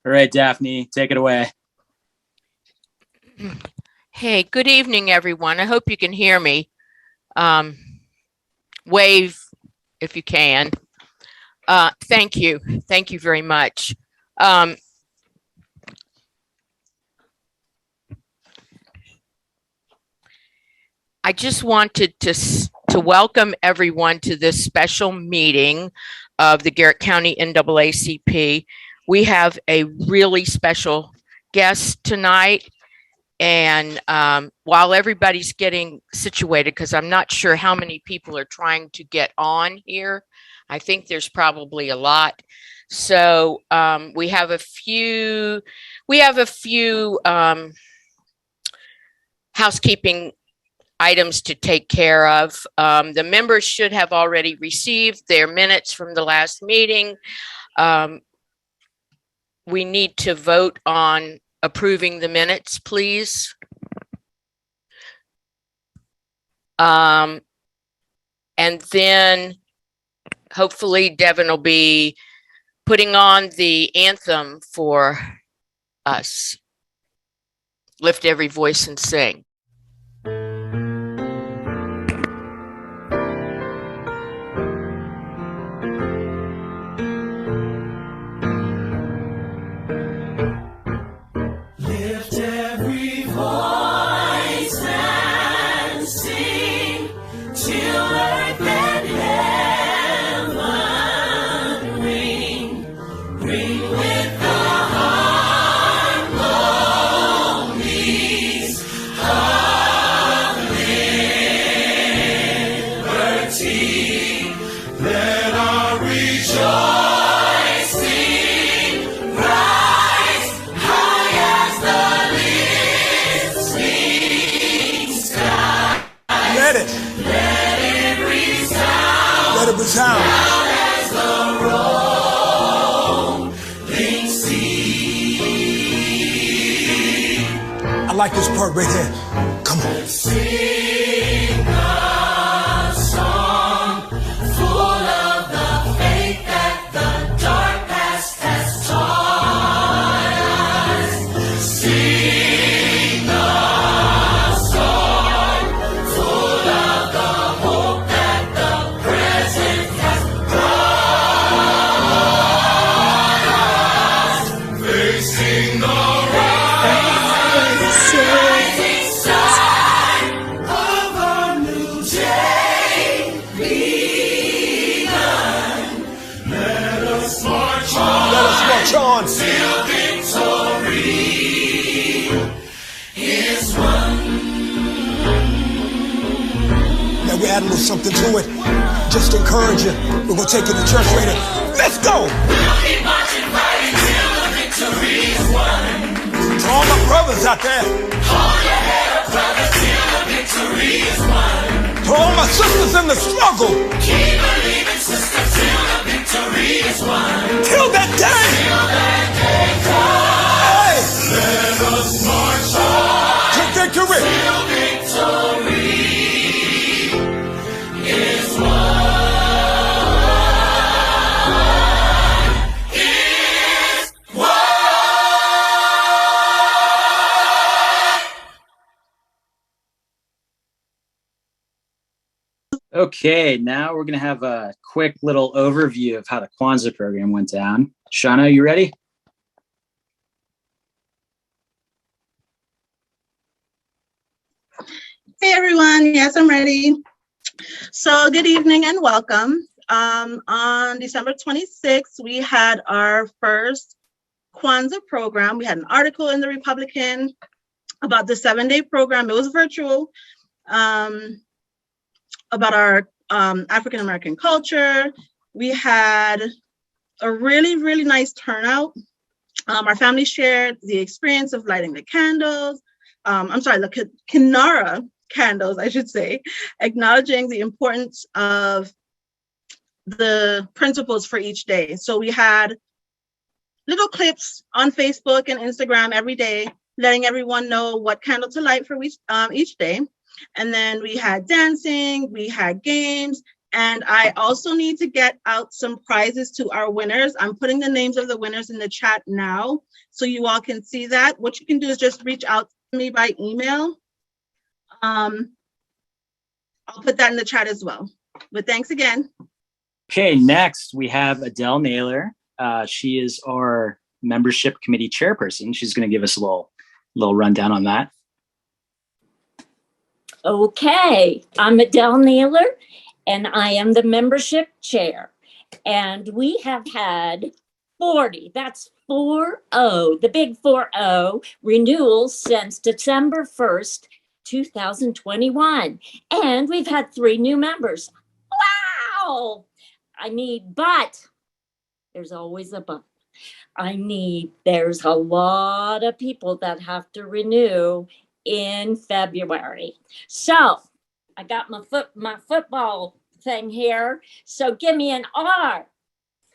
All right, Daphne, take it away. Hey, good evening, everyone. I hope you can hear me. Wave if you can. Thank you. Thank you very much. I just wanted to welcome everyone to this special meeting of the Garrett County NAACP. We have a really special guest tonight. And while everybody's getting situated, because I'm not sure how many people are trying to get on here, I think there's probably a lot. So we have a few housekeeping items to take care of. The members should have already received their minutes from the last meeting. We need to vote on approving the minutes, please. And then hopefully Devin will be putting on the anthem for us. Lift every voice and sing. I like this part right here. Come on. Sing a song full of the faith that the dark past has taught us. Sing a song full of the hope that the present has brought us. Facing the rising sun of a new day begun. Let us march on till victory is won. Now we add a little something to it, just to encourage you. We're gonna take you to church later. Let's go! We'll keep marching right until the victory is won. To all my brothers out there, hold your head up, brother, till the victory is won. To all my sisters in the struggle, keep believing, sister, till the victory is won. Till that day comes, hey, let us march on to victory. Till victory is won. Okay, now we're going to have a quick little overview of how the Kwanzaa program went down. Shauna, you ready? Hey everyone, yes, I'm ready. So good evening and welcome. On December 26th, we had our first Kwanzaa program. We had an article in the Republican about the 7-day program. It was virtual, about our African-American culture. We had a really, really nice turnout. Our family shared the experience of lighting the candles. The Kinara candles, I should say, acknowledging the importance of the principles for each day. So we had little clips on Facebook and Instagram every day, letting everyone know what candle to light for each day. And then we had dancing, we had games, And I also need to get out some prizes to our winners. I'm putting the names of the winners in the chat now, so you all can see that. What you can do is just reach out to me by email. I'll put that in the chat as well. But thanks again. Okay, next we have Adele Naylor. She is our membership committee chairperson. She's going to give us a little rundown on that. Okay, I'm Adele Naylor, and I am the membership chair. And we have had 40, that's 40, the big 40 renewals since December 1st, 2021. And we've had 3 new members. Wow! But there's always a but. There's a lot of people that have to renew in February. So I got my football thing here. So give me an R.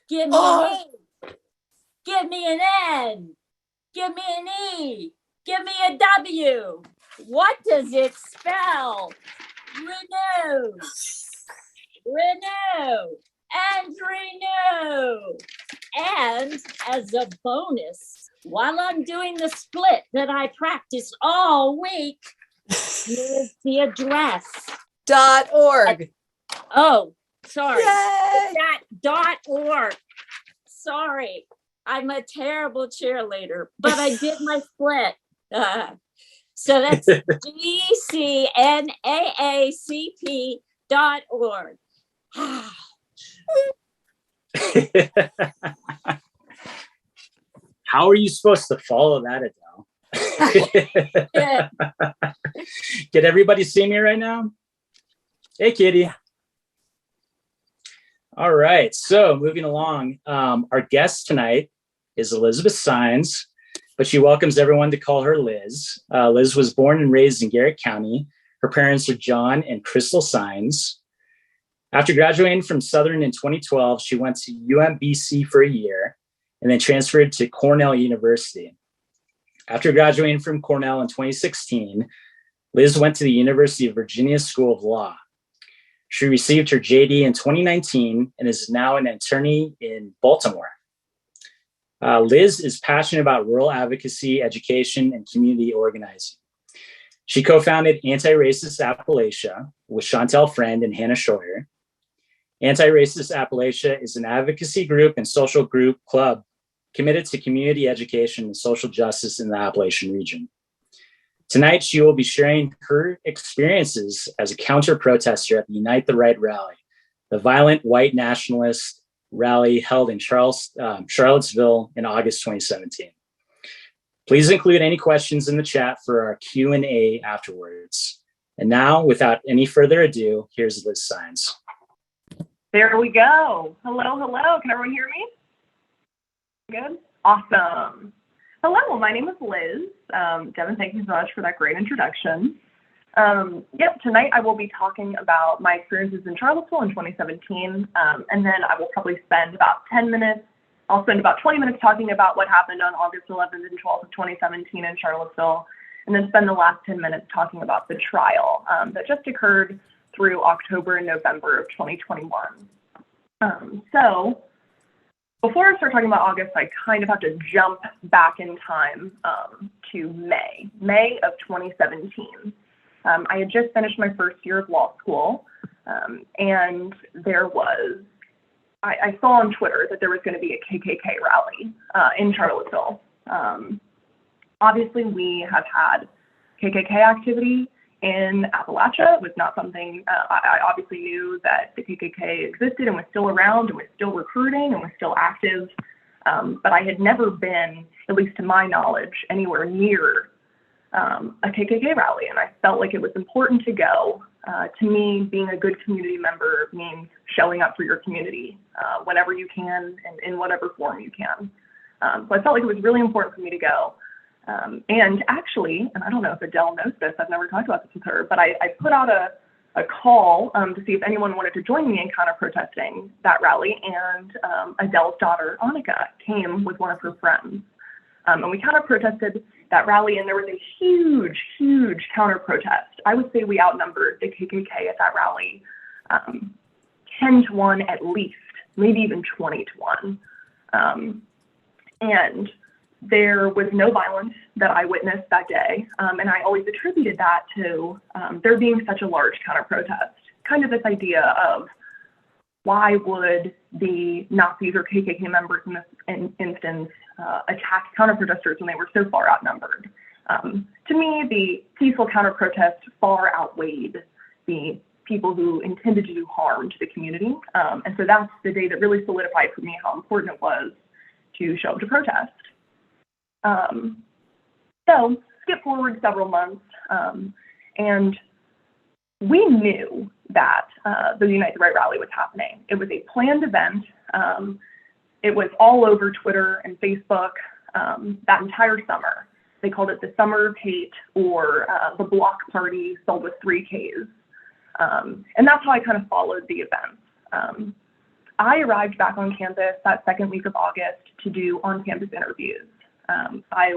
Give me an E. Give me an N. Give me an E. Give me a W. What does it spell? Renew. Renew. And renew. And as a bonus, while I'm doing the split that I practiced all week, here's the address. .org. Oh, sorry. Yay! .org. Sorry, I'm a terrible cheerleader, but I did my split. So that's GCNAACP.org. How are you supposed to follow that, Adele? Can everybody see me right now? Hey, kitty. All right, so moving along, our guest tonight is Elizabeth Sines, but she welcomes everyone to call her Liz. Liz was born and raised in Garrett County. Her parents are John and Crystal Sines. After graduating from Southern in 2012, she went to UMBC for a year and then transferred to Cornell University. After graduating from Cornell in 2016, Liz went to the University of Virginia School of Law. She received her JD in 2019 and is now an attorney in Baltimore. Liz is passionate about rural advocacy, education, and community organizing. She co-founded Anti-Racist Appalachia with Chantel Friend and Hannah Scheuer. Anti-Racist Appalachia is an advocacy group and social group club committed to community education and social justice in the Appalachian region. Tonight, she will be sharing her experiences as a counter-protester at the Unite the Right rally, the violent white nationalist rally held in Charlottesville in August 2017. Please include any questions in the chat for our Q&A afterwards. And now, without any further ado, here's Liz Sines. There we go. Hello, hello. Can everyone hear me? Good? Awesome. Hello, my name is Liz. Devin, thank you so much for that great introduction. Tonight I will be talking about my experiences in Charlottesville in 2017, and then I will probably spend about 10 minutes. I'll spend about 20 minutes talking about what happened on August 11th and 12th of 2017 in Charlottesville, and then spend the last 10 minutes talking about the trial that just occurred through October and November of 2021. So before I start talking about August, I kind of have to jump back in time to May of 2017. I had just finished my first year of law school, and I saw on Twitter that there was going to be a KKK rally in Charlottesville. Obviously, we have had KKK activity in Appalachia. It was not something, I obviously knew that the KKK existed and was still around and was still recruiting and was still active, but I had never been, at least to my knowledge, anywhere near a KKK rally, and I felt like it was important to go. To me, being a good community member means showing up for your community whenever you can and in whatever form you can. So I felt like it was really important for me to go. And actually, and I don't know if Adele knows this, I've never talked about this with her, but I put out a call to see if anyone wanted to join me in counter-protesting that rally, and Adele's daughter, Annika, came with one of her friends. And we counter-protested that rally, and there was a huge, huge counter-protest. I would say we outnumbered the KKK at that rally 10 to 1 at least, maybe even 20 to 1. And there was no violence that I witnessed that day. And I always attributed that to there being such a large counter-protest. Kind of this idea of why would the Nazis or KKK members in this instance attack counter-protesters when they were so far outnumbered? To me, the peaceful counter-protest far outweighed the people who intended to do harm to the community. And so that's the day that really solidified for me how important it was to show up to protest. So skip forward several months, and we knew that the Unite the Right rally was happening. It was a planned event. It was all over Twitter and Facebook that entire summer. They called it the Summer of Hate, or the Block Party spelled with 3 Ks. And that's how I kind of followed the events. I arrived back on campus that second week of August to do on-campus interviews. How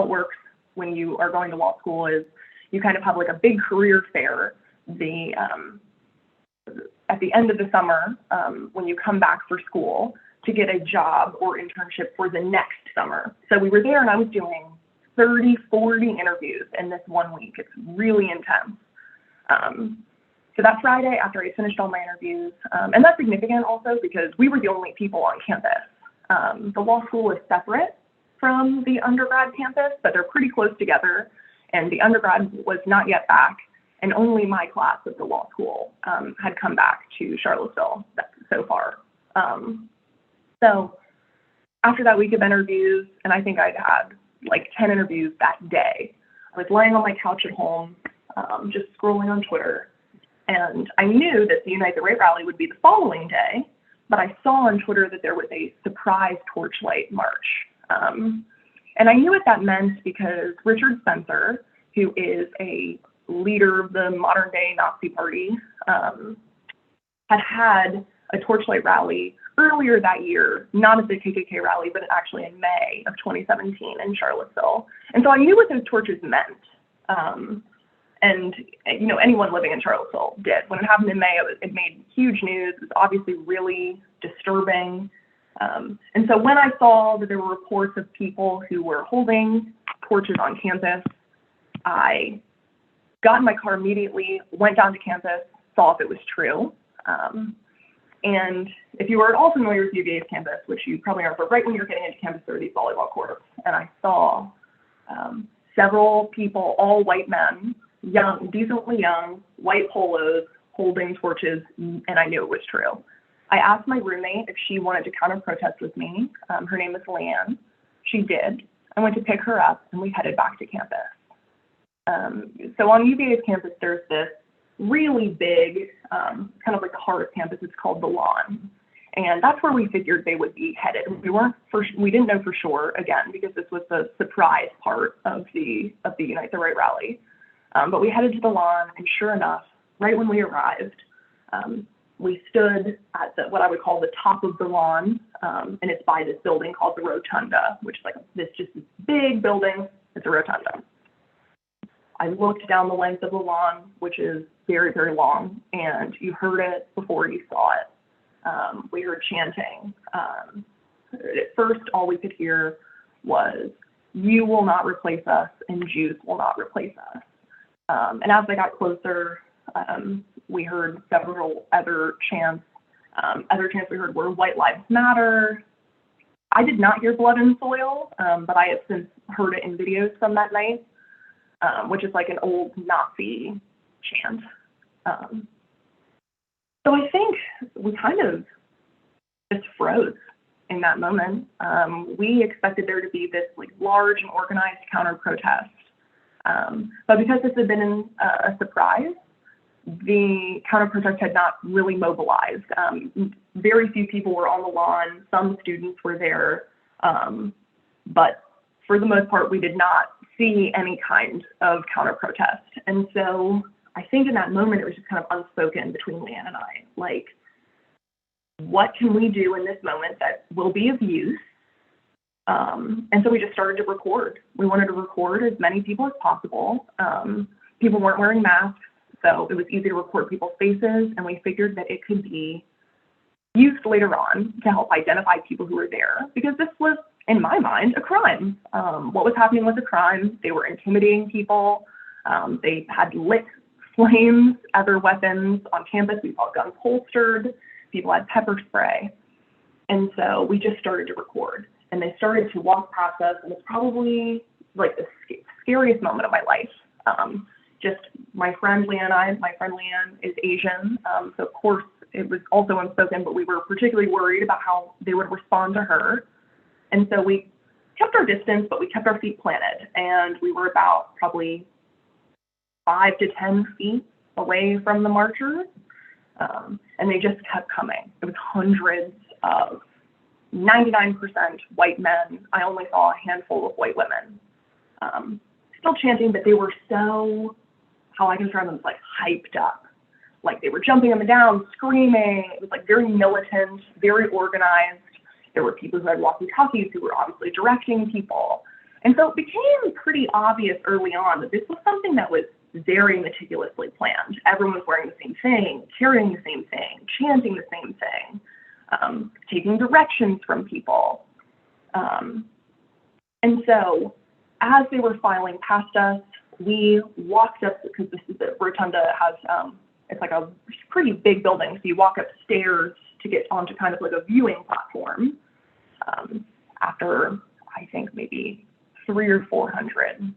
it works when you are going to law school is you kind of have like a big career fair at the end of the summer when you come back for school to get a job or internship for the next summer. So we were there and I was doing 30, 40 interviews in this 1 week. It's really intense. So that Friday, after I finished all my interviews, and that's significant also because we were the only people on campus. The law school is separate from the undergrad campus, but they're pretty close together. And the undergrad was not yet back, and only my class of the law school had come back to Charlottesville so far. So after that week of interviews, and I think I'd had like 10 interviews that day, I was laying on my couch at home, just scrolling on Twitter, and I knew that the Unite the Right rally would be the following day, but I saw on Twitter that there was a surprise torchlight march. And I knew what that meant because Richard Spencer, who is a leader of the modern day Nazi party, had a torchlight rally earlier that year, not at the KKK rally, but actually in May of 2017 in Charlottesville. And so I knew what those torches meant. And, you know, anyone living in Charlottesville did. When it happened in May, it made huge news. It was obviously really disturbing. And so when I saw that there were reports of people who were holding torches on campus, I got in my car immediately, went down to campus, saw if it was true. And if you were at all familiar with UVA's campus, which you probably are, but right when you're getting into campus, there are these volleyball courts. And I saw several people, all white men, young, decently young, white polos, holding torches, and I knew it was true. I asked my roommate if she wanted to counter-protest with me. Her name is Leanne. She did. I went to pick her up, and we headed back to campus. So on UVA's campus, there's this really big, kind of like the heart of campus. It's called the Lawn. And that's where we figured they would be headed. We didn't know for sure, again, because this was the surprise part of the Unite the Right rally. But we headed to the Lawn, and sure enough, right when we arrived, we stood at what I would call the top of the lawn, and it's by this building called the Rotunda, which is like this big building. It's a rotunda. I looked down the length of the lawn, which is very, very long, and you heard it before you saw it. We heard chanting. At first, all we could hear was, "You will not replace us, and Jews will not replace us." And as I got closer, we heard several other chants. Other chants we heard were "White Lives Matter." I did not hear "Blood and Soil," but I have since heard it in videos from that night, which is like an old Nazi chant. So I think we kind of just froze in that moment. We expected there to be this like large and organized counter-protest. But because this had been a surprise, the counter-protest had not really mobilized. Very few people were on the lawn. Some students were there. But for the most part, we did not see any kind of counter-protest. And so I think in that moment, it was just kind of unspoken between Leanne and I. Like, what can we do in this moment that will be of use? And so we just started to record. We wanted to record as many people as possible. People weren't wearing masks, So it was easy to record people's faces, and we figured that it could be used later on to help identify people who were there, because this was, in my mind, a crime. What was happening was a crime. They were intimidating people. They had lit flames, other weapons on campus. We saw guns holstered. People had pepper spray. And so we just started to record. And they started to walk past us, and it's probably like the scariest moment of my life. Just my friend Leanne is Asian, so of course it was also unspoken, but we were particularly worried about how they would respond to her. And so we kept our distance, but we kept our feet planted, and we were about probably 5 to 10 feet away from the marchers, and they just kept coming. It was hundreds of 99% white men. I only saw a handful of white women, still chanting, but they were so, how I can describe them, like hyped up. Like they were jumping up and down, screaming. It was like very militant, very organized. There were people who had walkie-talkies who were obviously directing people. And so it became pretty obvious early on that this was something that was very meticulously planned. Everyone was wearing the same thing, carrying the same thing, chanting the same thing, taking directions from people. And so as they were filing past us, we walked up, because this is the rotunda has, it's like a pretty big building. So you walk upstairs to get onto kind of like a viewing platform. After I think maybe 300 or 400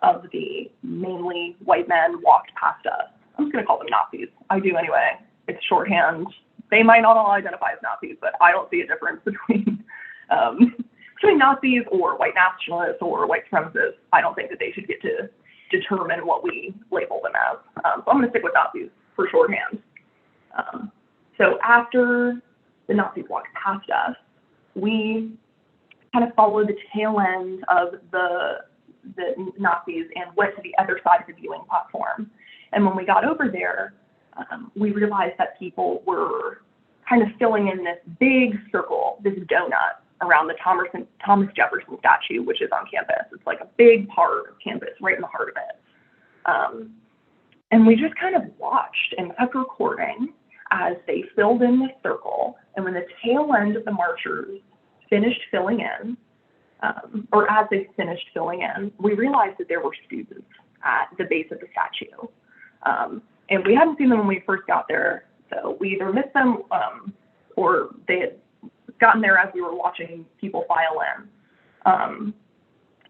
of the mainly white men walked past us. I'm just going to call them Nazis. I do anyway. It's shorthand. They might not all identify as Nazis, but I don't see a difference between Nazis or white nationalists or white supremacists. I don't think that they should get to determine what we label them as. So I'm going to stick with Nazis for shorthand. So after the Nazis walked past us, we kind of followed the tail end of the Nazis and went to the other side of the viewing platform. And when we got over there, we realized that people were kind of filling in this big circle, this donut around the Thomas Jefferson statue, which is on campus. It's like a big part of campus, right in the heart of it. And we just kind of watched and kept recording as they filled in this circle. And when the tail end of the marchers finished filling in, or as they finished filling in, we realized that there were students at the base of the statue. And we hadn't seen them when we first got there, so we either missed them or they had gotten there as we were watching people file in.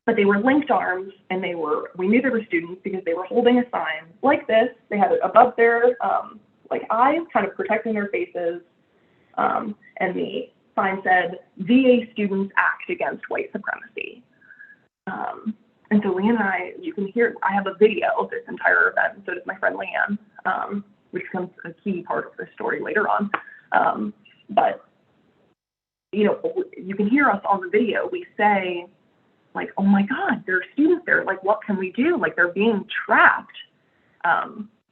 But they were linked arms, and we knew they were students because they were holding a sign like this. They had it above their like eyes, kind of protecting their faces, and the sign said, "VA students act against white supremacy." And so Leanne and I, you can hear, I have a video of this entire event, and so does my friend Leanne, which becomes a key part of the story later on. But, you know, you can hear us on the video. We say, like, oh my God, there are students there. Like, what can we do? Like, they're being trapped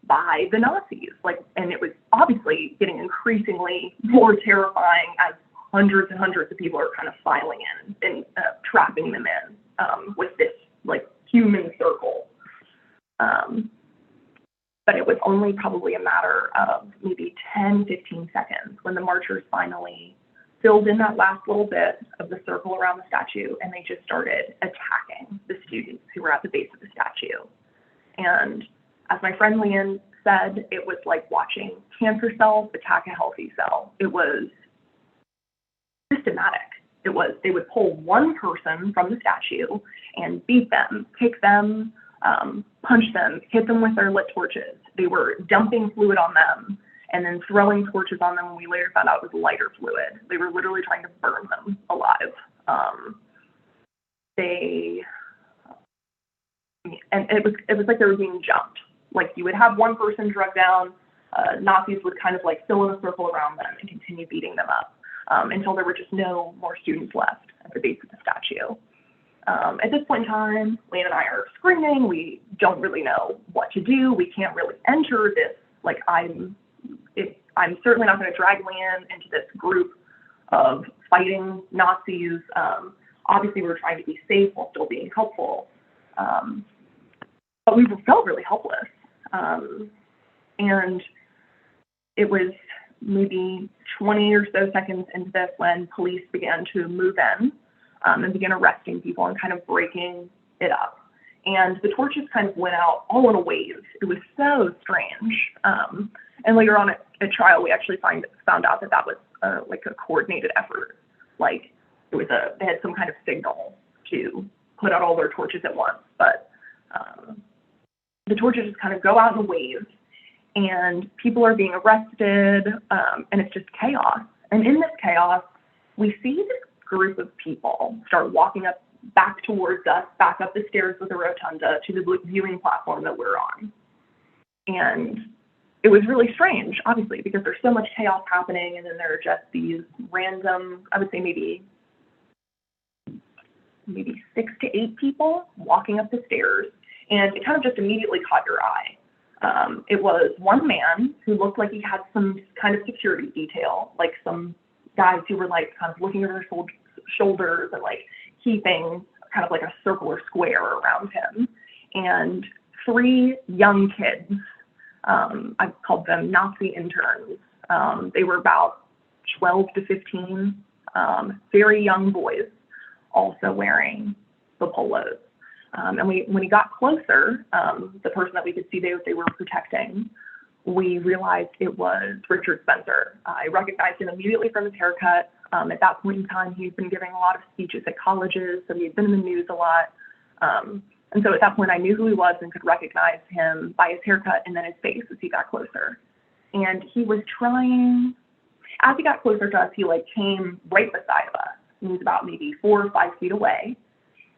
by the Nazis. Like, and it was obviously getting increasingly more terrifying as hundreds and hundreds of people are kind of filing in and trapping them in with this like human circle. But it was only probably a matter of maybe 10, 15 seconds when the marchers finally filled in that last little bit of the circle around the statue, and they just started attacking the students who were at the base of the statue. And as my friend Leanne said, it was like watching cancer cells attack a healthy cell. It was systematic. It was, they would pull one person from the statue and beat them, kick them, punch them, hit them with their lit torches. They were dumping fluid on them and then throwing torches on them, and we later found out it was lighter fluid. They were literally trying to burn them alive. And it was like they were being jumped. Like you would have one person drugged down, Nazis would kind of like fill in a circle around them and continue beating them up until there were just no more students left at the base of the statue. At this point in time, Leanne and I are screaming. We don't really know what to do. We can't really enter this. Like I'm certainly not going to drag Leanne into this group of fighting Nazis. Obviously, we were trying to be safe while still being helpful. But we felt really helpless. And it was maybe 20 or so seconds into this when police began to move in and began arresting people and kind of breaking it up. And the torches kind of went out all in a wave. It was so strange. And later on at trial, we actually found out that that was like a coordinated effort. Like they had some kind of signal to put out all their torches at once. But the torches just kind of go out in a wave, and people are being arrested, and it's just chaos. And in this chaos, we see this group of people start walking up back towards us, back up the stairs with the rotunda to the viewing platform that we're on. And it was really strange, obviously, because there's so much chaos happening, and then there are just these random, I would say maybe 6 to 8 people walking up the stairs, and it kind of just immediately caught your eye. It was one man who looked like he had some kind of security detail, like some guys who were like kind of looking over their shoulders and like keeping kind of like a circle or square around him, and 3 young kids. I called them Nazi interns. They were about 12 to 15, very young boys, also wearing the polos. And when he got closer, the person that we could see they were protecting, we realized it was Richard Spencer. I recognized him immediately from his haircut. At that point in time, he'd been giving a lot of speeches at colleges, so he'd been in the news a lot. And so at that point, I knew who he was and could recognize him by his haircut and then his face as he got closer. And he was trying, as he got closer to us, he like came right beside of us. He was about maybe 4 or 5 feet away.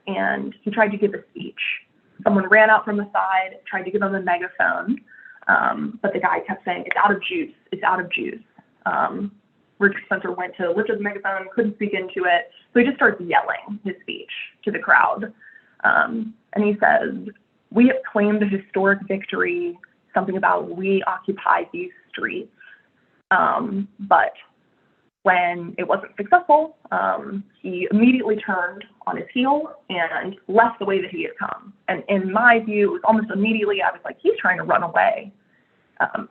And he tried to give a speech. Someone ran out from the side, tried to give him a megaphone, but the guy kept saying, "It's out of juice, it's out of juice." Richard Spencer went to lift the megaphone, couldn't speak into it, so he just starts yelling his speech to the crowd. And he says, "We have claimed a historic victory, something about we occupy these streets." But when it wasn't successful, he immediately turned on his heel and left the way that he had come. And in my view, it was almost immediately, I was like, he's trying to run away.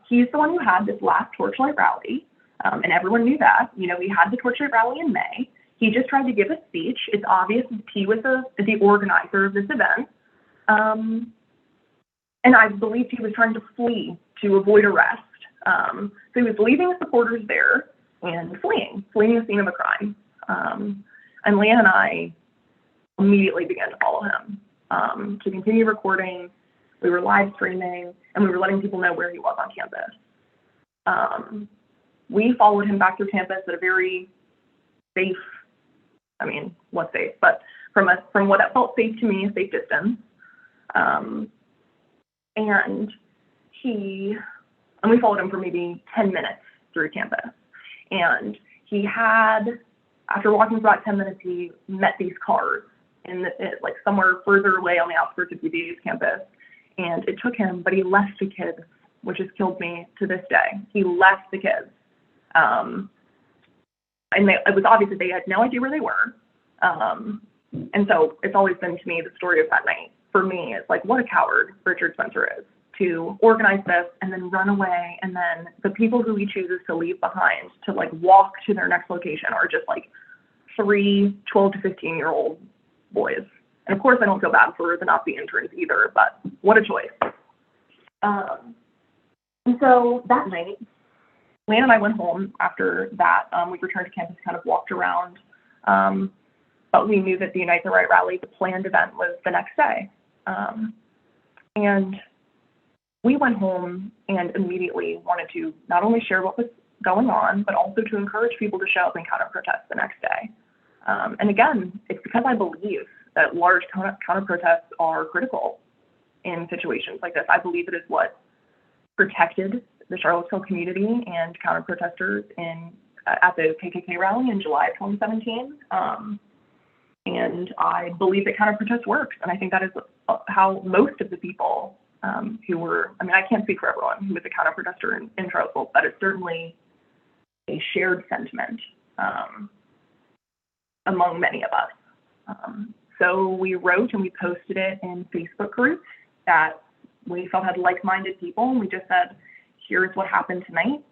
He's the one who had this last Torchlight rally, and everyone knew that. You know, we had the Torchlight rally in May. He just tried to give a speech. It's obvious that he was the organizer of this event. And I believed he was trying to flee to avoid arrest. So he was leaving his supporters there and fleeing the scene of a crime. And Leanne and I immediately began to follow him to continue recording. We were live streaming, and we were letting people know where he was on campus. We followed him back through campus at a very safe, I mean, what's safe, but from what it felt safe to me, a safe distance. And we followed him for maybe 10 minutes through campus. And he had, after walking for about 10 minutes, he met these cars like somewhere further away on the outskirts of UVA's campus. And it took him, but he left the kids, which has killed me to this day. He left the kids. And it was obvious that they had no idea where they were. And so it's always been to me the story of that night. For me, it's like, what a coward Richard Spencer is to organize this and then run away. And then the people who he chooses to leave behind to like walk to their next location are just like 3 12 to 15-year-old boys. And of course, I don't feel bad for the Nazi interns either, but what a choice. And so that night, Leanne and I went home after that. We returned to campus, kind of walked around. But we knew that the Unite the Right rally, the planned event, was the next day. And we went home and immediately wanted to not only share what was going on, but also to encourage people to show up and counter-protest the next day. And again, it's because I believe that large counter-protests are critical in situations like this. I believe it is what protected the Charlottesville community and counter-protesters at the KKK rally in July of 2017. And I believe that counter-protest works. And I think that is how most of the people who were, I mean, I can't speak for everyone who was a counter-protester in Charlottesville, but it's certainly a shared sentiment among many of us. So we wrote and we posted it in Facebook groups that we felt had like-minded people. And we just said, here's what happened tonight.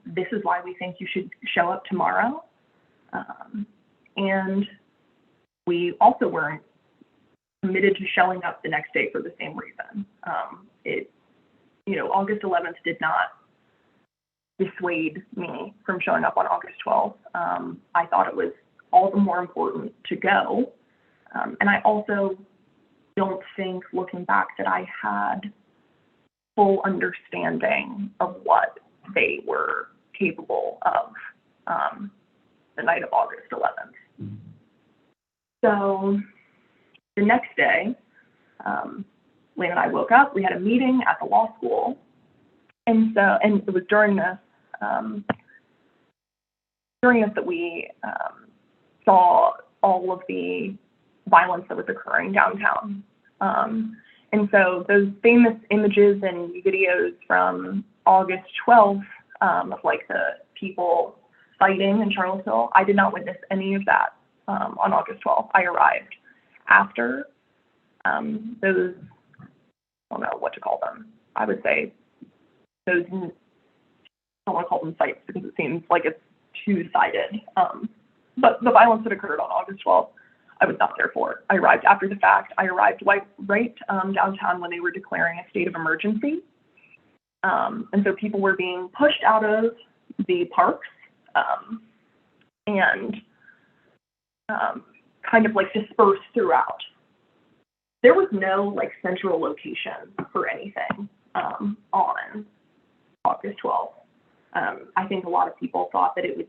This is why we think you should show up tomorrow. And we also weren't committed to showing up the next day for the same reason. August 11th did not dissuade me from showing up on August 12th. I thought it was all the more important to go. And I also don't think, looking back, that I had full understanding of what they were capable of the night of August 11th. So the next day, Lane and I woke up. We had a meeting at the law school, and it was during this that we saw all of the violence that was occurring downtown. And so those famous images and videos from August 12th of like the people fighting in Charlottesville, I did not witness any of that on August 12th. I arrived after those, I don't know what to call them. I would say those, I don't want to call them fights because it seems like it's two-sided. But the violence that occurred on August 12th, I was not there for. I arrived after the fact. I arrived right downtown when they were declaring a state of emergency. And so people were being pushed out of the parks and kind of like dispersed throughout. There was no like central location for anything on August 12th. I think a lot of people thought that it would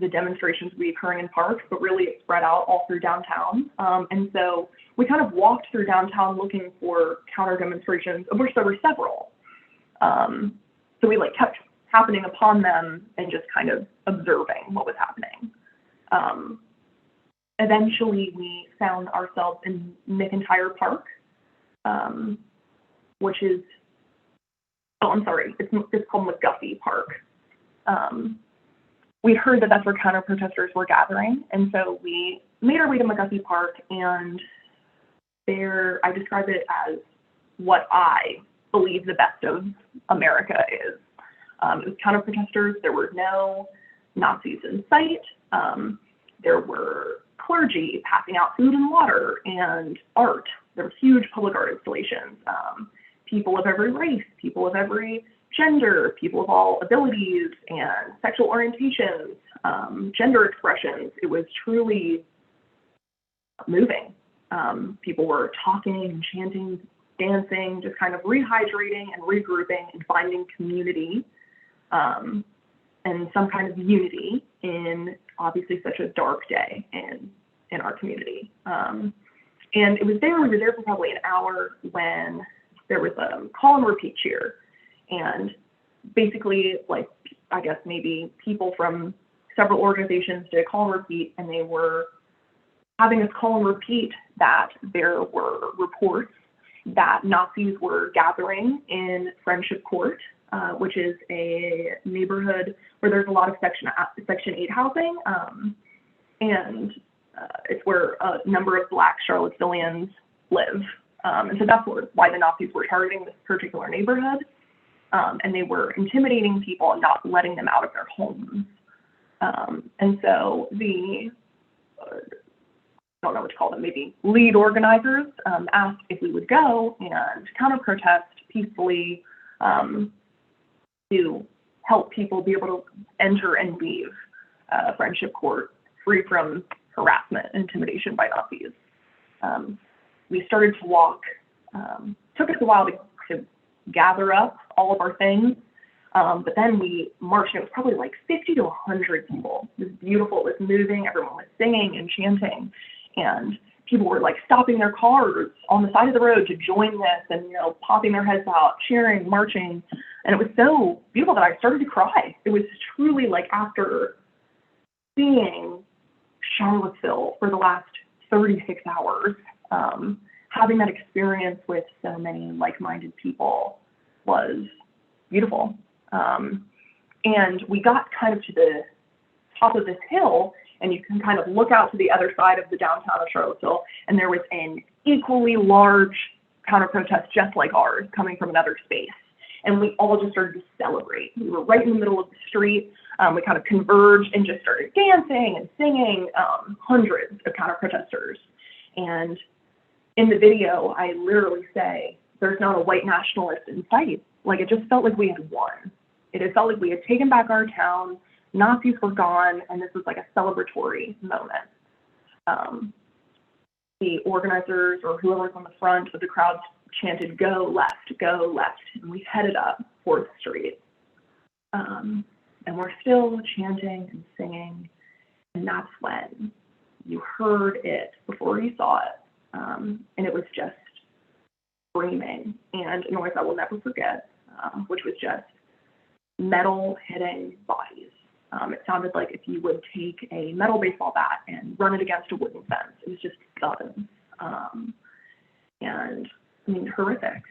the demonstrations would be occurring in parks, but really it spread out all through downtown. And so we kind of walked through downtown looking for counter demonstrations, of which there were several. So we like kept happening upon them and just kind of observing what was happening. Eventually we found ourselves in McIntyre Park, which is, it's called McGuffey Park. We'd heard that that's where counter protesters were gathering, and so we made our way to McGuffey Park, and there I describe it as what I believe the best of America is. It was counter protesters. There were no Nazis in sight. There were clergy passing out food and water and art. There were huge public art installations. People of every race, people of every gender, people of all abilities and sexual orientations, gender expressions. It was truly moving. People were talking and chanting, dancing, just kind of rehydrating and regrouping and finding community and some kind of unity in obviously such a dark day in our community. And we were there for probably an hour when there was a call and repeat cheer. And basically, like, I guess maybe people from several organizations did a call and repeat, and they were having us call and repeat that there were reports that Nazis were gathering in Friendship Court, which is a neighborhood where there's a lot of Section 8 housing, and it's where a number of Black Charlottesvillians live. And so that's why the Nazis were targeting this particular neighborhood. And they were intimidating people and not letting them out of their homes. And so the, I don't know what to call them, maybe lead organizers asked if we would go and counter-protest peacefully to help people be able to enter and leave Friendship Court free from harassment and intimidation by Nazis. We started to walk. Took us a while to gather up all of our things, but then we marched, and it was probably like 50 to 100 people. It was beautiful, it was moving, everyone was singing and chanting, and people were like stopping their cars on the side of the road to join this and, popping their heads out, cheering, marching, and it was so beautiful that I started to cry. It was truly like after seeing Charlottesville for the last 36 hours, having that experience with so many like-minded people was beautiful. And we got kind of to the top of this hill, and you can kind of look out to the other side of the downtown of Charlottesville, and there was an equally large counter protests just like ours coming from another space. And we all just started to celebrate. We were right in the middle of the street. We kind of converged and just started dancing and singing, hundreds of counter protesters. And in the video, I literally say, there's not a white nationalist in sight. Like, it just felt like we had won. It had felt like we had taken back our town, Nazis were gone, and this was like a celebratory moment. The organizers or whoever was on the front of the crowd chanted, go left, and we headed up 4th Street. And we're still chanting and singing, and that's when you heard it before you saw it. And it was just screaming and a noise I will never forget, which was just metal hitting bodies. It sounded like if you would take a metal baseball bat and run it against a wooden fence. It was just guns. And I mean, horrific.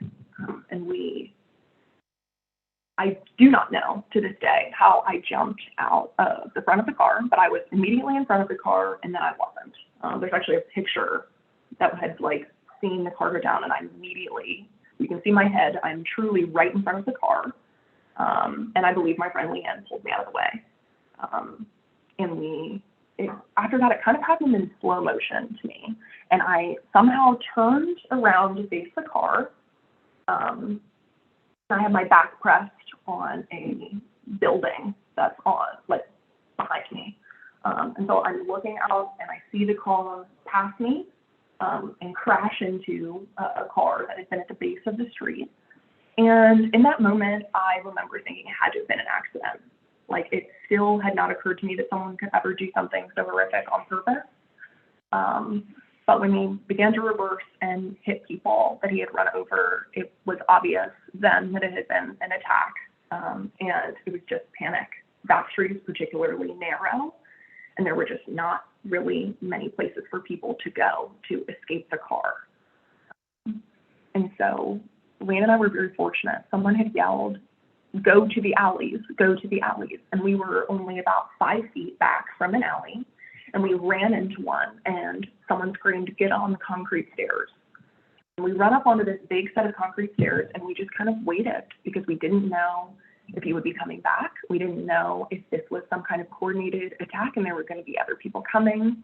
I do not know to this day how I jumped out of the front of the car, but I was immediately in front of the car and then I wasn't. There's actually a picture that had like seen the car go down, and I immediately, you can see my head, I'm truly right in front of the car. And I believe my friend Leanne pulled me out of the way. After that, it kind of happened in slow motion to me. And I somehow turned around to face the car. I had my back pressed on a building that's on, like, behind me. And so I'm looking out and I see the car pass me and crash into a car that had been at the base of the street. And in that moment, I remember thinking it had to have been an accident. Like, it still had not occurred to me that someone could ever do something so horrific on purpose. But when he began to reverse and hit people that he had run over, it was obvious then that it had been an attack. And it was just panic. That street is particularly narrow, and there were just not really many places for people to go to escape the car. And so Leanne and I were very fortunate. Someone had yelled, go to the alleys, go to the alleys. And we were only about 5 feet back from an alley. And we ran into one, and someone screamed, get on the concrete stairs. And we run up onto this big set of concrete stairs, and we just kind of waited because we didn't know if he would be coming back. We didn't know if this was some kind of coordinated attack and there were going to be other people coming.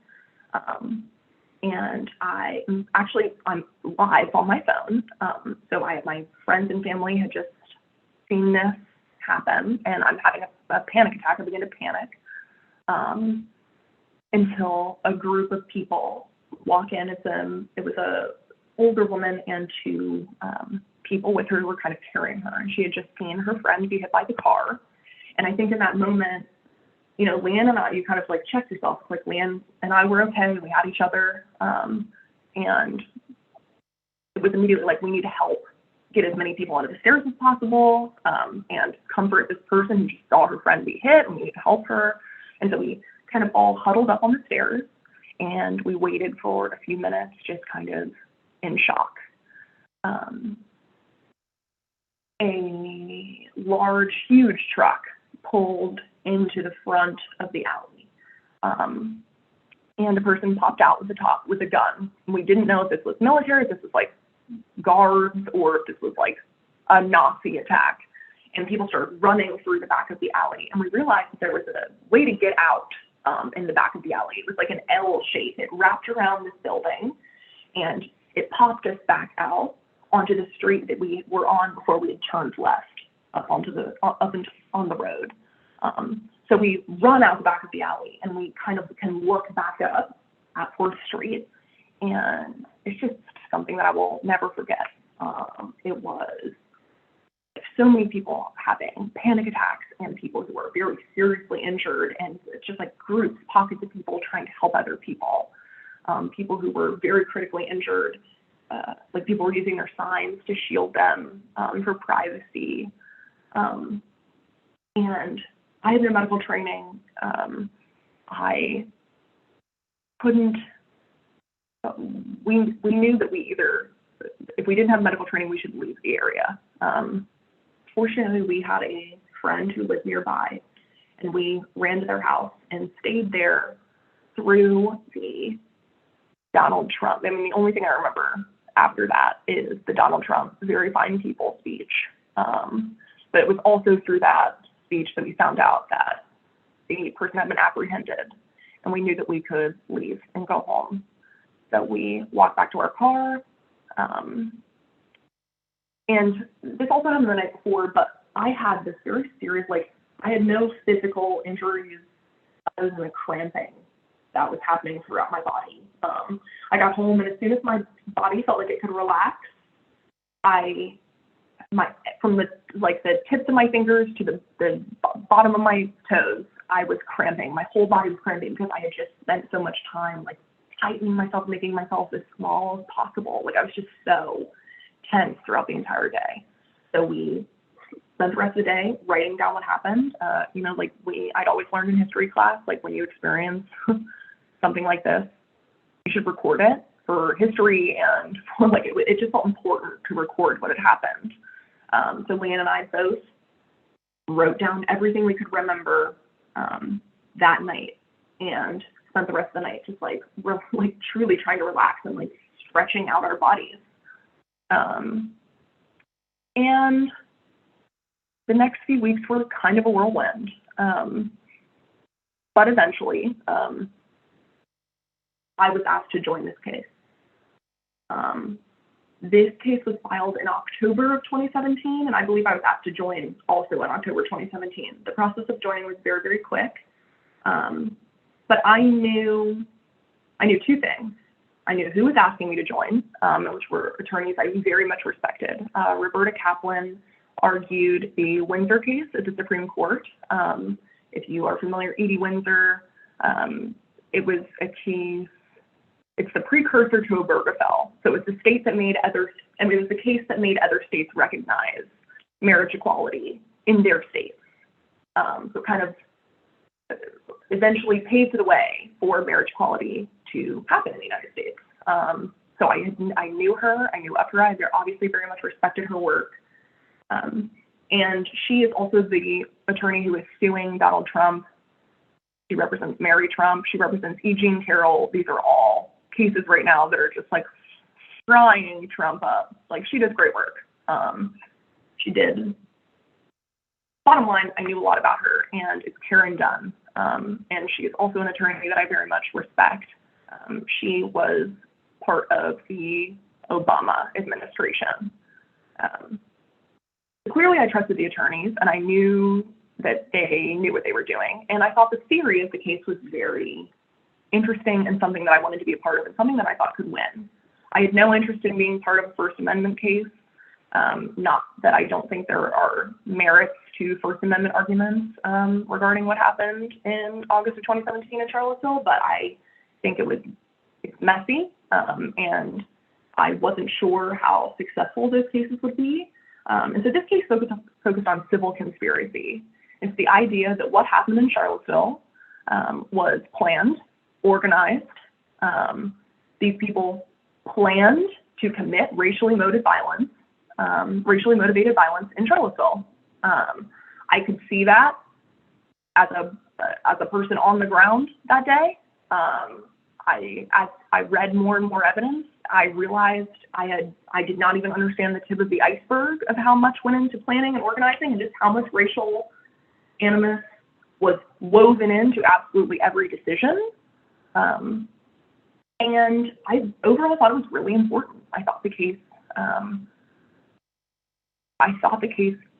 And I'm live on my phone. So my friends and family had just seen this happen, and I'm having a panic attack. I begin to panic until a group of people walk in. It was a older woman and 2 people with her who were kind of carrying her, and she had just seen her friend be hit by the car. And I think in that moment, you know, Leanne and I, you kind of like checked yourself, like Leanne and I were okay, we had each other, and it was immediately like, we need to help get as many people onto the stairs as possible, and comfort this person who just saw her friend be hit, and we need to help her. And so we kind of all huddled up on the stairs, and we waited for a few minutes, just kind of in shock. A large, huge truck pulled into the front of the alley, and a person popped out with a gun. And we didn't know if this was military, if this was like guards, or if this was like a Nazi attack. And people started running through the back of the alley, and we realized that there was a way to get out in the back of the alley. It was like an L shape. It wrapped around this building, and it popped us back out onto the street that we were on before we had turned left up on the road. So we run out the back of the alley, and we kind of can look back up at 4th Street, and it's just something that I will never forget. It was so many people having panic attacks and people who were very seriously injured, and it's just like groups, pockets of people trying to help other people. People who were very critically injured, like people were using their signs to shield them for privacy. And I had no medical training. I couldn't, we knew that if we didn't have medical training, we should leave the area. Fortunately, we had a friend who lived nearby, and we ran to their house and stayed there through the Donald Trump. I mean, the only thing I remember after that is the Donald Trump very fine people speech. But it was also through that speech that we found out that the person had been apprehended, and we knew that we could leave and go home. So we walked back to our car. And this also happened the night before, but I had this very serious, like, I had no physical injuries other than the cramping that was happening throughout my body. I got home, and as soon as my body felt like it could relax, from the tips of my fingers to the bottom of my toes, I was cramping. My whole body was cramping because I had just spent so much time like tightening myself, making myself as small as possible. Like, I was just so tense throughout the entire day. So we spent the rest of the day writing down what happened. I'd always learned in history class, like, when you experience something like this, you should record it for history, and for, like, it just felt important to record what had happened. So Leanne and I both wrote down everything we could remember that night, and spent the rest of the night just like truly trying to relax and like stretching out our bodies. And the next few weeks were kind of a whirlwind. But eventually, I was asked to join this case. This case was filed in October of 2017, and I believe I was asked to join also in October 2017. The process of joining was very, very quick. But I knew two things. I knew who was asking me to join, which were attorneys I very much respected. Roberta Kaplan argued the Windsor case at the Supreme Court. If you are familiar, Edie Windsor, it was a case. It's the precursor to Obergefell. So it was the state that it was the case that made other states recognize marriage equality in their states. So kind of eventually paved the way for marriage equality to happen in the United States. So I knew her, I knew of her, I obviously very much respected her work. And she is also the attorney who is suing Donald Trump. She represents Mary Trump, she represents E. Jean Carroll. These are all cases right now that are just like frying Trump up. Like, she does great work. She did. Bottom line, I knew a lot about her, and it's Karen Dunn. And she is also an attorney that I very much respect. She was part of the Obama administration. Clearly, I trusted the attorneys, and I knew that they knew what they were doing. And I thought the theory of the case was very interesting and something that I wanted to be a part of, and something that I thought could win. I had no interest in being part of a First Amendment case. Not that I don't think there are merits to First Amendment arguments regarding what happened in August of 2017 in Charlottesville, but I think it's messy, and I wasn't sure how successful those cases would be. And so this case focused on civil conspiracy. It's the idea that what happened in Charlottesville was planned, organized. These people planned to commit racially motivated violence in Charlottesville. I could see that as a person on the ground that day. As I read more and more evidence, I realized I did not even understand the tip of the iceberg of how much went into planning and organizing, and just how much racial animus was woven into absolutely every decision. And I overall thought it was really important. I thought the case,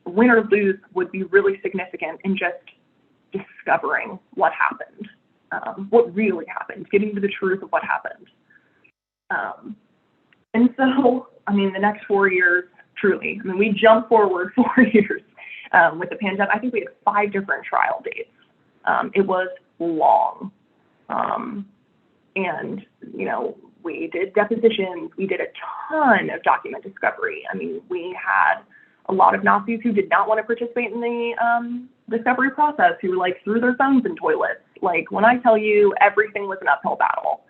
win or lose, would be really significant in just discovering what happened, what really happened, getting to the truth of what happened. And so, the next 4 years, truly, we jumped forward 4 years with the pandemic. I think we had 5 different trial dates. It was long. And, we did depositions. We did a ton of document discovery. We had a lot of Nazis who did not want to participate in the discovery process, who threw their phones in toilets. When I tell you, everything was an uphill battle.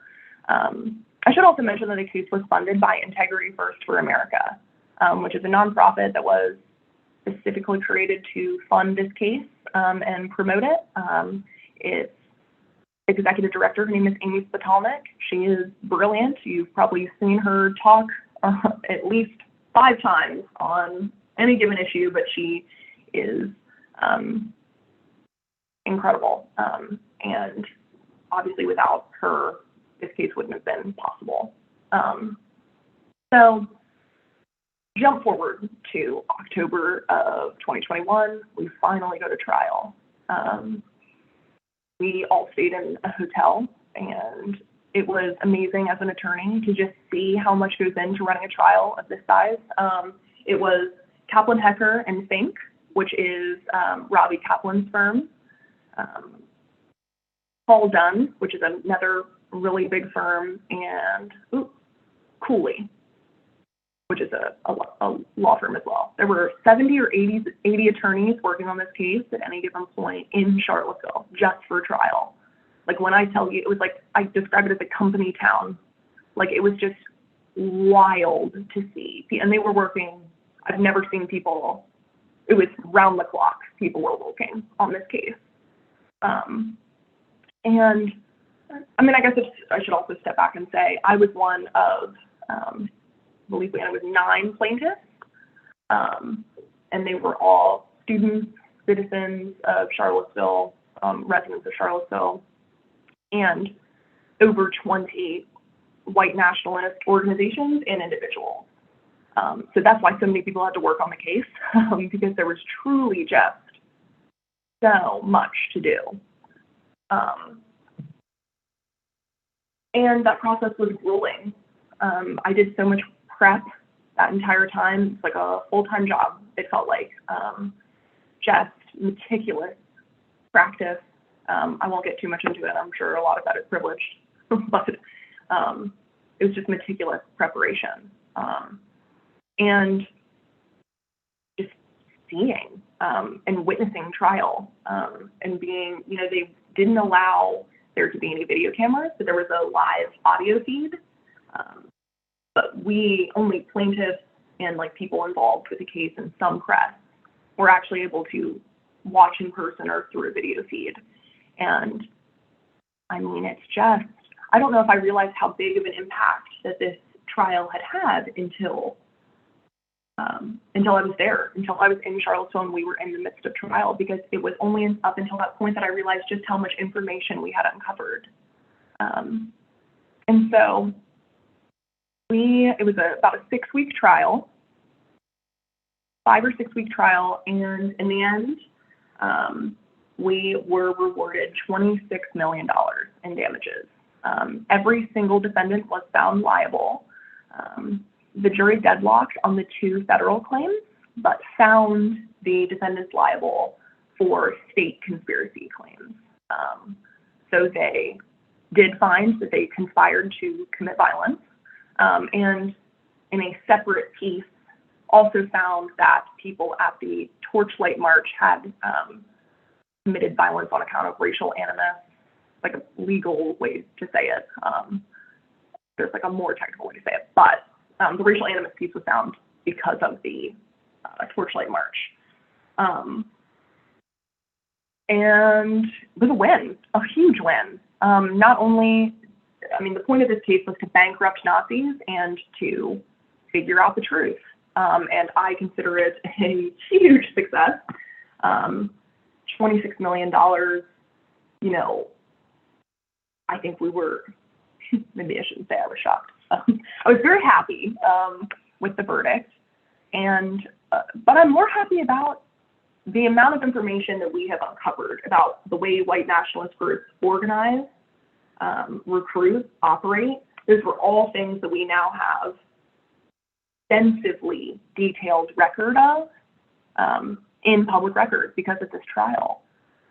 I should also mention that the case was funded by Integrity First for America, which is a nonprofit that was specifically created to fund this case and promote it. Its executive director, her name is Amy Spitalnik. She is brilliant. You've probably seen her talk at least 5 times on any given issue, but she is incredible. And obviously without her, this case wouldn't have been possible. So jump forward to October of 2021, we finally go to trial. We all stayed in a hotel, and it was amazing as an attorney to just see how much goes into running a trial of this size. It was Kaplan, Hecker, and Fink, which is Robbie Kaplan's firm. Paul Dunn, which is another really big firm, and Cooley, which is a law firm as well. There were 70 or 80 attorneys working on this case at any given point in Charlottesville just for trial. Like, when I tell you, it was like, I describe it as a company town. Like, it was just wild to see. And they were working, I've never seen people, it was round the clock, people were working on this case. And I mean, I guess I should also step back and say, I was one of, I believe we had 9 plaintiffs, and they were all students, citizens of Charlottesville, residents of Charlottesville, and over 20 white nationalist organizations and individuals. So that's why so many people had to work on the case, because there was truly just so much to do. And that process was grueling. I did so much prep that entire time. It's like a full-time job, it felt like. Just meticulous practice. I won't get too much into it. I'm sure a lot of that is privileged, but it was just meticulous preparation. And just seeing and witnessing trial and being, they didn't allow there to be any video cameras, but there was a live audio feed. But we, only plaintiffs and like people involved with the case and some press, were actually able to watch in person or through a video feed. And I mean, it's just, I don't know if I realized how big of an impact that this trial had until I was there, until I was in Charlottesville and we were in the midst of trial, because it was only up until that point that I realized just how much information we had uncovered. And so it was about a 6-week trial, 5 or 6 week trial, and in the end, we were rewarded $26 million in damages. Every single defendant was found liable. The jury deadlocked on the 2 federal claims, but found the defendants liable for state conspiracy claims. So they did find that they conspired to commit violence, and in a separate piece also found that people at the Torchlight March had committed violence on account of racial animus, like a legal way to say it. There's like a more technical way to say it, but the racial animus piece was found because of the Torchlight March. And it was a win, a huge win. Not only, I mean, the point of this case was to bankrupt Nazis and to figure out the truth. And I consider it a huge success. $26 million, I think we were, maybe I shouldn't say I was shocked. I was very happy with the verdict, but I'm more happy about the amount of information that we have uncovered about the way white nationalist groups organize, recruit, operate. Those were all things that we now have extensively detailed record of in public records because of this trial.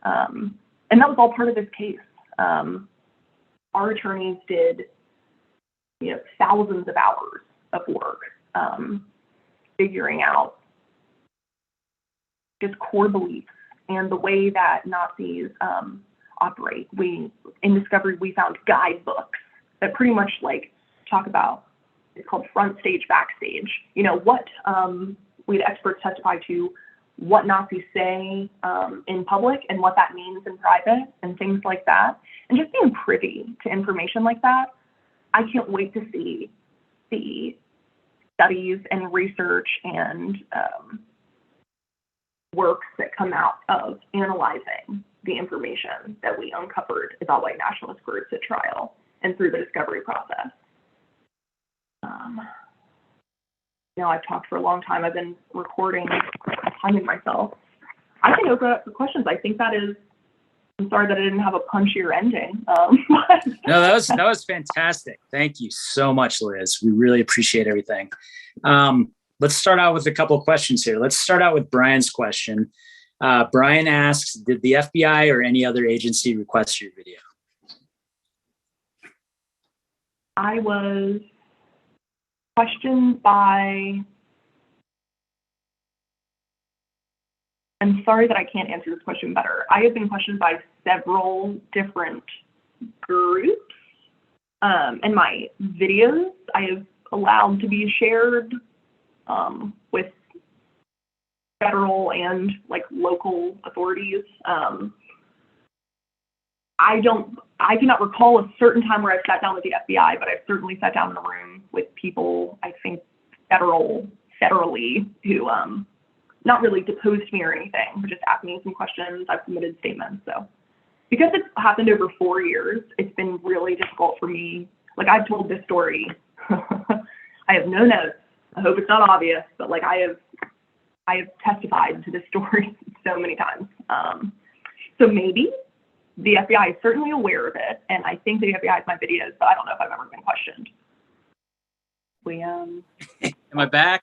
And that was all part of this case. Our attorneys did thousands of hours of work figuring out just core beliefs and the way that Nazis operate. In discovery, we found guidebooks that pretty much talk about, it's called front stage, backstage. What we had experts testify to what Nazis say in public and what that means in private and things like that. And just being privy to information like that, I can't wait to see the studies and research and works that come out of analyzing the information that we uncovered about white nationalist groups at trial and through the discovery process. I've talked for a long time. I've been recording, timing myself. I can open up for questions. I think that is, I'm sorry that I didn't have a punchier ending. No, that was fantastic. Thank you so much, Liz. We really appreciate everything. Let's start out with a couple of questions here. Let's start out with Brian's question. Brian asks, did the FBI or any other agency request your video? I was questioned by, I'm sorry that I can't answer this question better. I have been questioned by several different groups, and my videos I have allowed to be shared with federal and like local authorities. I do not recall a certain time where I've sat down with the FBI, but I've certainly sat down in a room with people, I think federally, who not really deposed me or anything, but just asked me some questions. I've submitted statements. So because it's happened over 4 years, it's been really difficult for me. Like, I've told this story. I have no notes. I hope it's not obvious, but like I have testified to this story so many times. So maybe the FBI is certainly aware of it, and I think the FBI has my videos, but I don't know if I've ever been questioned. Am I back?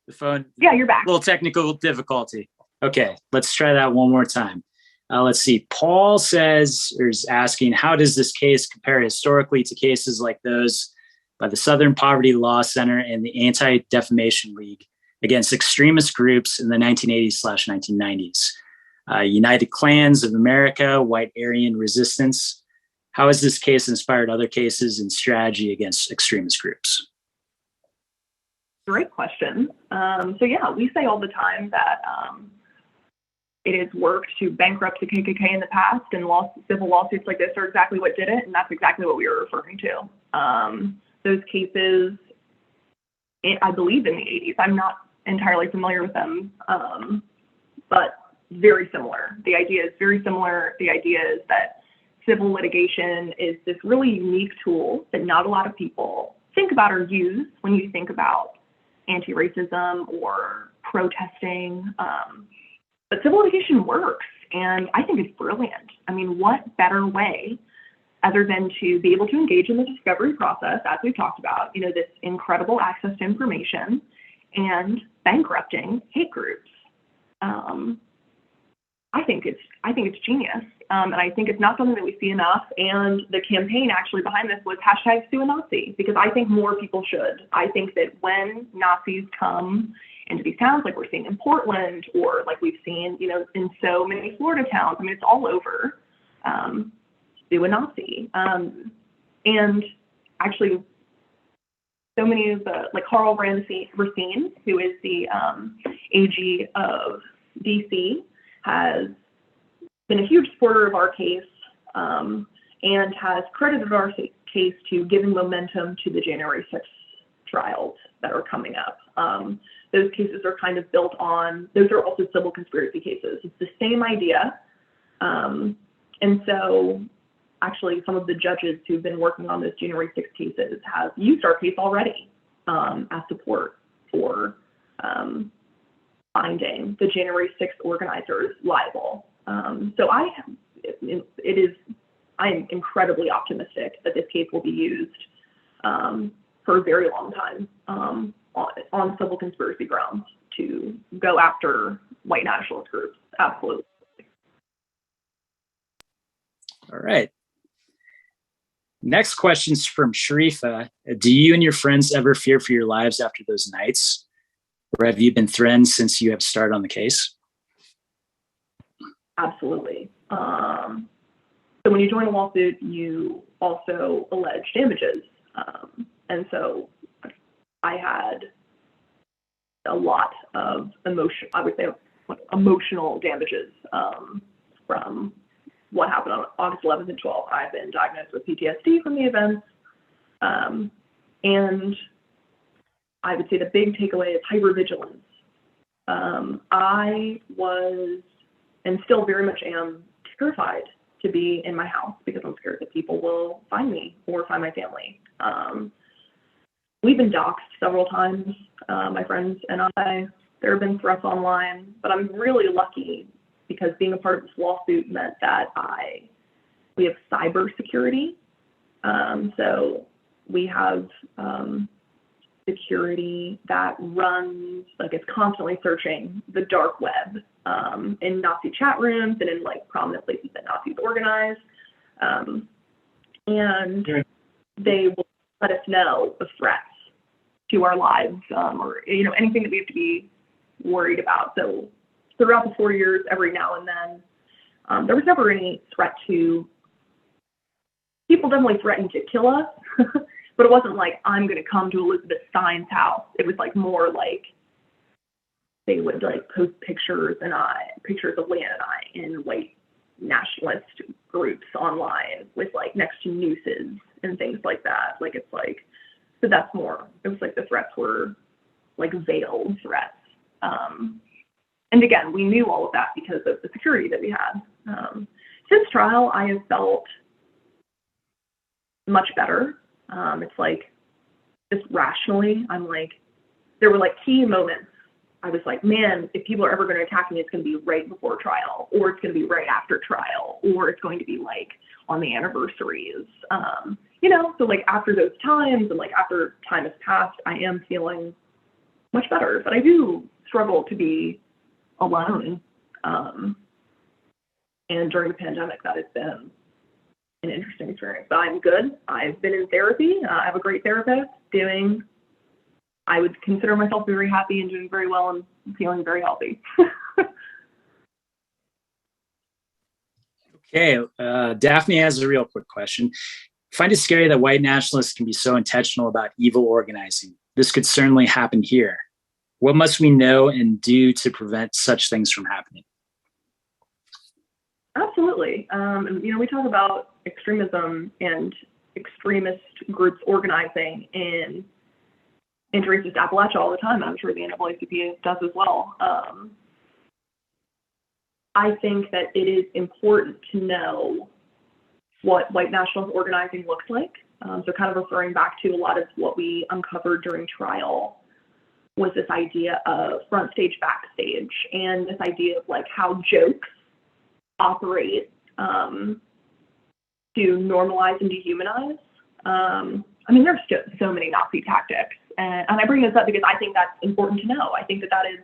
The phone. Yeah, you're back. A little technical difficulty. Okay, let's try that one more time. Let's see. Paul says, or is asking, how does this case compare historically to cases like those by the Southern Poverty Law Center and the Anti-Defamation League against extremist groups in the 1980s/1990s? United Klans of America, White Aryan Resistance. How has this case inspired other cases and strategy against extremist groups? Great question. So yeah, we say all the time that it has worked to bankrupt the KKK in the past, and civil lawsuits like this are exactly what did it, and that's exactly what we were referring to. Those cases, I believe in the 80s, I'm not entirely familiar with them, but very similar. The idea is very similar. The idea is that civil litigation is this really unique tool that not a lot of people think about or use when you think about anti-racism or protesting. But civil litigation works, and I think it's brilliant. I mean, what better way other than to be able to engage in the discovery process, as we've talked about, this incredible access to information and bankrupting hate groups. I think it's genius, and I think it's not something that we see enough. And the campaign actually behind this was #SueANazi, because I think more people should. I think that when Nazis come into these towns, like we're seeing in Portland, or like we've seen, in so many Florida towns, I mean, it's all over. SueANazi, and actually, so many of the, like Carl Racine, who is the AG of DC, has been a huge supporter of our case, and has credited our case to giving momentum to the January 6th trials that are coming up. Those cases are kind of built on, those are also civil conspiracy cases. It's the same idea. And so actually some of the judges who've been working on those January 6th cases have used our case already as support for finding the January 6th organizers liable. So I am incredibly optimistic that this case will be used for a very long time on civil conspiracy grounds to go after white nationalist groups. Absolutely. All right. Next question's from Sharifa. Do you and your friends ever fear for your lives after those nights? Or have you been threatened since you have started on the case? Absolutely. So when you join a lawsuit, you also allege damages. And so I had a lot of emotional damages from what happened on August 11th and 12th. I've been diagnosed with PTSD from the events. And I would say the big takeaway is hypervigilance. I was, and still very much am, terrified to be in my house because I'm scared that people will find me or find my family. We've been doxxed several times, my friends and I. There have been threats online, but I'm really lucky because being a part of this lawsuit meant that we have cybersecurity. So we have security that runs, like, it's constantly searching the dark web in Nazi chat rooms and in like prominent places that Nazis organize. And they will let us know of threats to our lives, or, you know, anything that we have to be worried about. So throughout the 4 years, every now and then, there was never any threat to, people definitely threatened to kill us, but it wasn't like, I'm going to come to Elizabeth Stein's house. It was like more like they would like post pictures of Leanne and I in white nationalist groups online with like next to nooses and things like that. Like, it's like, so that's more, it was like the threats were like veiled threats. And again, we knew all of that because of the security that we had. Since trial, I have felt much better. It's like, just rationally, I'm like, there were like key moments. I was like, man, if people are ever going to attack me, it's going to be right before trial, or it's going to be right after trial, or it's going to be like on the anniversaries. You know, so like after those times and like after time has passed, I am feeling much better, but I do struggle to be alone. And during the pandemic, that has been an interesting experience, but I'm good. I've been in therapy. I have a great therapist I would consider myself very happy and doing very well and feeling very healthy. Okay, Daphne has a real quick question. I find it scary that white nationalists can be so intentional about evil organizing. This could certainly happen here. What must we know and do to prevent such things from happening? Absolutely. And, you know, we talk about extremism and extremist groups organizing in racist Appalachia all the time. I'm sure the NAACP does as well. I think that it is important to know what white nationalist organizing looks like. So kind of referring back to a lot of what we uncovered during trial was this idea of front stage, backstage, and this idea of like how jokes operate to normalize and dehumanize. I mean, there's so many Nazi tactics. And I bring this up because I think that's important to know. I think that that is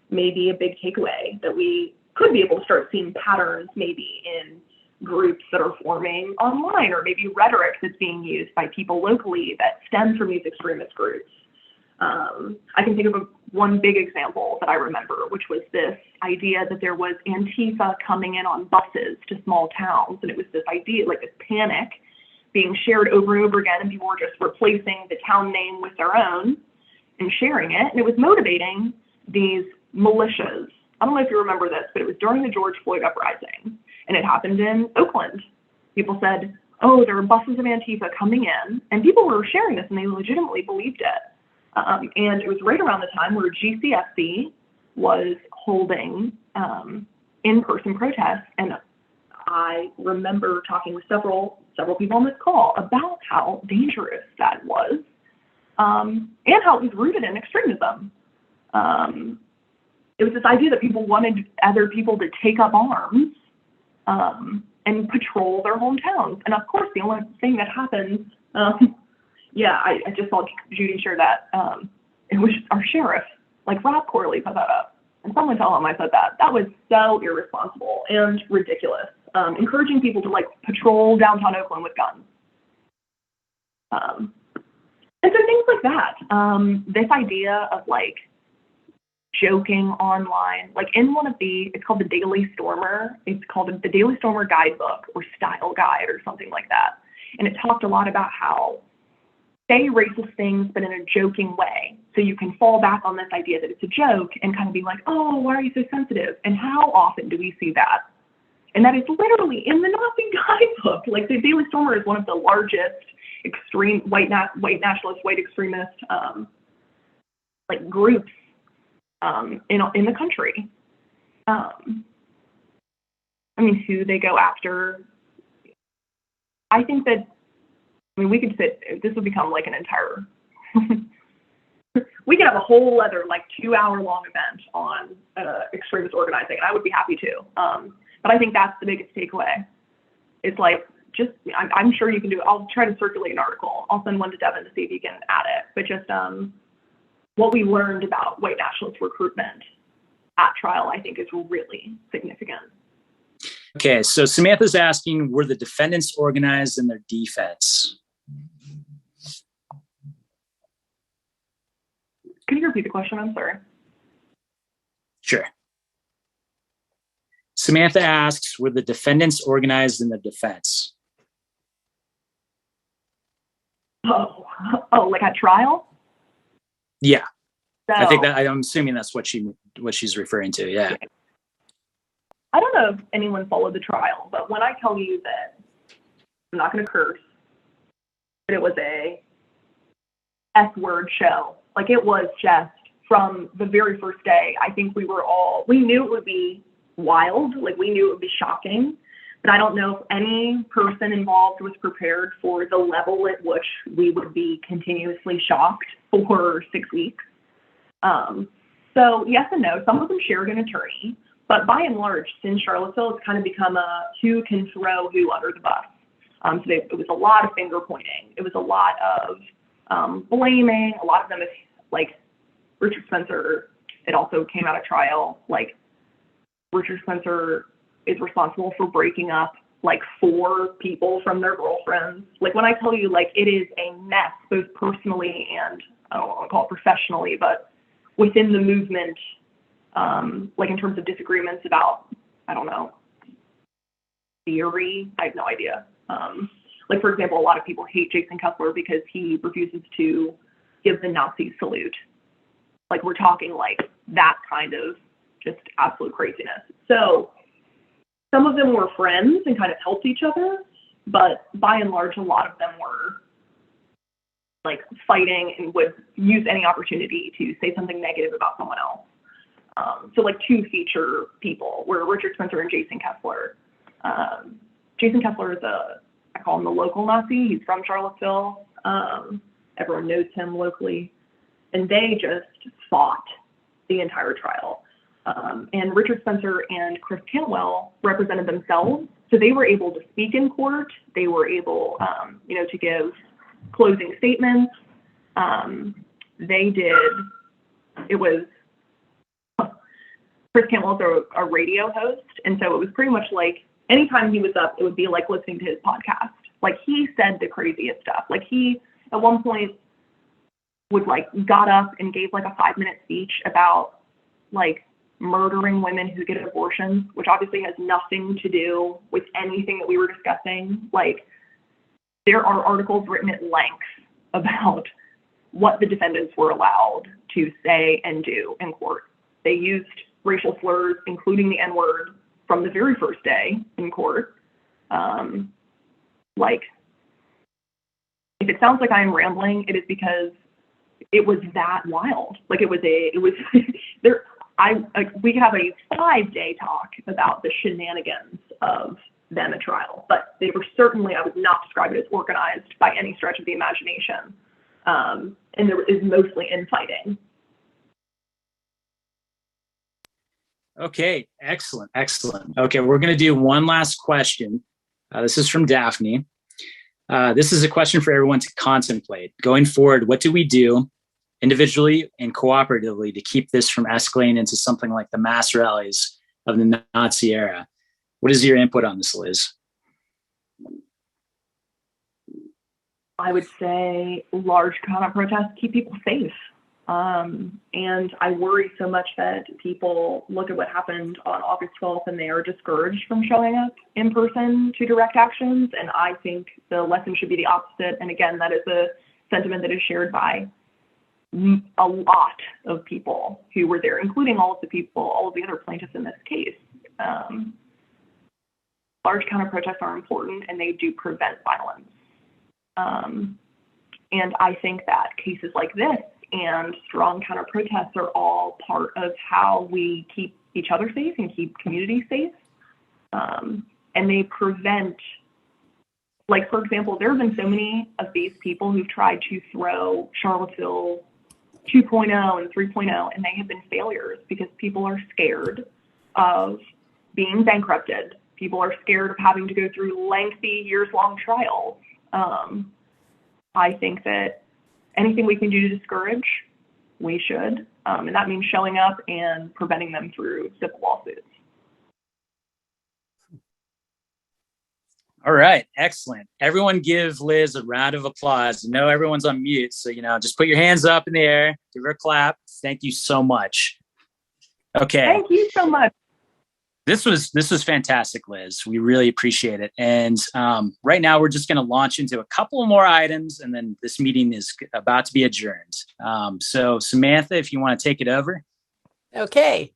maybe a big takeaway, that we could be able to start seeing patterns maybe in groups that are forming online, or maybe rhetoric that's being used by people locally that stems from these extremist groups. I can think of one big example that I remember, which was this idea that there was Antifa coming in on buses to small towns. And it was this idea, like this panic being shared over and over again, and people were just replacing the town name with their own and sharing it. And it was motivating these militias. I don't know if you remember this, but it was during the George Floyd uprising, and it happened in Oakland. People said, oh, there are buses of Antifa coming in, and people were sharing this, and they legitimately believed it. And it was right around the time where GCNAACP was holding in-person protests, and I remember talking with several people on this call about how dangerous that was, and how it was rooted in extremism. It was this idea that people wanted other people to take up arms and patrol their hometowns. And of course, the only thing that happens, I just saw Judy share that. It was our sheriff, like Rob Corley, put that up. And someone tell him I said that. That was so irresponsible and ridiculous. Encouraging people to like patrol downtown Oakland with guns. And so things like that. This idea of like joking online, like in one of it's called the Daily Stormer. It's called the Daily Stormer Guidebook or Style Guide or something like that. And it talked a lot about how say racist things, but in a joking way. So you can fall back on this idea that it's a joke and kind of be like, oh, why are you so sensitive? And how often do we see that? And that is literally in the Nazi guidebook. Like the Daily Stormer is one of the largest extreme white nationalist, white extremist like groups in the country. I mean, who they go after. I think that, I mean, we could this would become like an entire, we could have a whole other like 2-hour-long event on extremist organizing, and I would be happy to. But I think that's the biggest takeaway. It's like, just, I'm sure you can do it. I'll try to circulate an article. I'll send one to Devin to see if he can add it. But just what we learned about white nationalist recruitment at trial, I think, is really significant. Okay, so Samantha's asking, were the defendants organized in their defense? Could you repeat the question? I'm sorry. Sure. Samantha asks, were the defendants organized in their defense? Oh, like at trial? Yeah, So, I think that, I'm assuming that's what she's referring to. Yeah. I don't know if anyone followed the trial, but when I tell you that, I'm not going to curse, but it was a S-word show. Like, it was just from the very first day. I think we knew it would be wild. Like, we knew it would be shocking, but I don't know if any person involved was prepared for the level at which we would be continuously shocked for 6 weeks. So yes and no. Some of them shared an attorney. But by and large, in Charlottesville, it's kind of become a who can throw who under the bus. So it was a lot of finger pointing. It was a lot of blaming. A lot of them is like Richard Spencer. It also came out at trial. Like, Richard Spencer is responsible for breaking up like 4 people from their girlfriends. Like, when I tell you, like, it is a mess, both personally and I don't want to call it professionally, but within the movement. Like, in terms of disagreements about, I don't know, theory, I have no idea. Like, for example, a lot of people hate Jason Kessler because he refuses to give the Nazi salute. Like, we're talking like that kind of just absolute craziness. So some of them were friends and kind of helped each other, but by and large, a lot of them were like fighting and would use any opportunity to say something negative about someone else. So like 2 feature people were Richard Spencer and Jason Kessler. Jason Kessler is I call him the local Nazi. He's from Charlottesville. Everyone knows him locally. And they just fought the entire trial. And Richard Spencer and Chris Cantwell represented themselves. So they were able to speak in court. They were able, to give closing statements. Chris Cantwell's a radio host, and so it was pretty much like anytime he was up, it would be like listening to his podcast. Like, he said the craziest stuff. Like, he at one point would got up and gave like a 5-minute speech about like murdering women who get abortions, which obviously has nothing to do with anything that we were discussing. Like, there are articles written at length about what the defendants were allowed to say and do in court. They used racial slurs, including the N-word, from the very first day in court. Like, if it sounds like I'm rambling, it is because it was that wild. Like, we could have a 5-day talk about the shenanigans of them at trial, but they were certainly, I would not describe it as organized by any stretch of the imagination. And there is mostly infighting. Okay, excellent. Okay, we're going to do one last question. This is from Daphne. This is a question for everyone to contemplate. Going forward, what do we do individually and cooperatively to keep this from escalating into something like the mass rallies of the Nazi era? What is your input on this, Liz? I would say large counter protests keep people safe. And I worry so much that people look at what happened on August 12th and they are discouraged from showing up in person to direct actions. And I think the lesson should be the opposite. And again, that is a sentiment that is shared by a lot of people who were there, including all of the other plaintiffs in this case. Large counter protests are important and they do prevent violence. And I think that cases like this and strong counter protests are all part of how we keep each other safe and keep communities safe. And they prevent, like, for example, there have been so many of these people who've tried to throw Charlottesville 2.0 and 3.0, and they have been failures because people are scared of being bankrupted. People are scared of having to go through lengthy, years-long trials. I think that anything we can do to discourage, we should. And that means showing up and preventing them through civil lawsuits. All right, excellent. Everyone give Liz a round of applause. I know everyone's on mute, so, just put your hands up in the air, give her a clap. Thank you so much. Okay. Thank you so much. This was fantastic, Liz. We really appreciate it. And right now we're just going to launch into a couple more items, and then this meeting is about to be adjourned. So Samantha, if you want to take it over. Okay.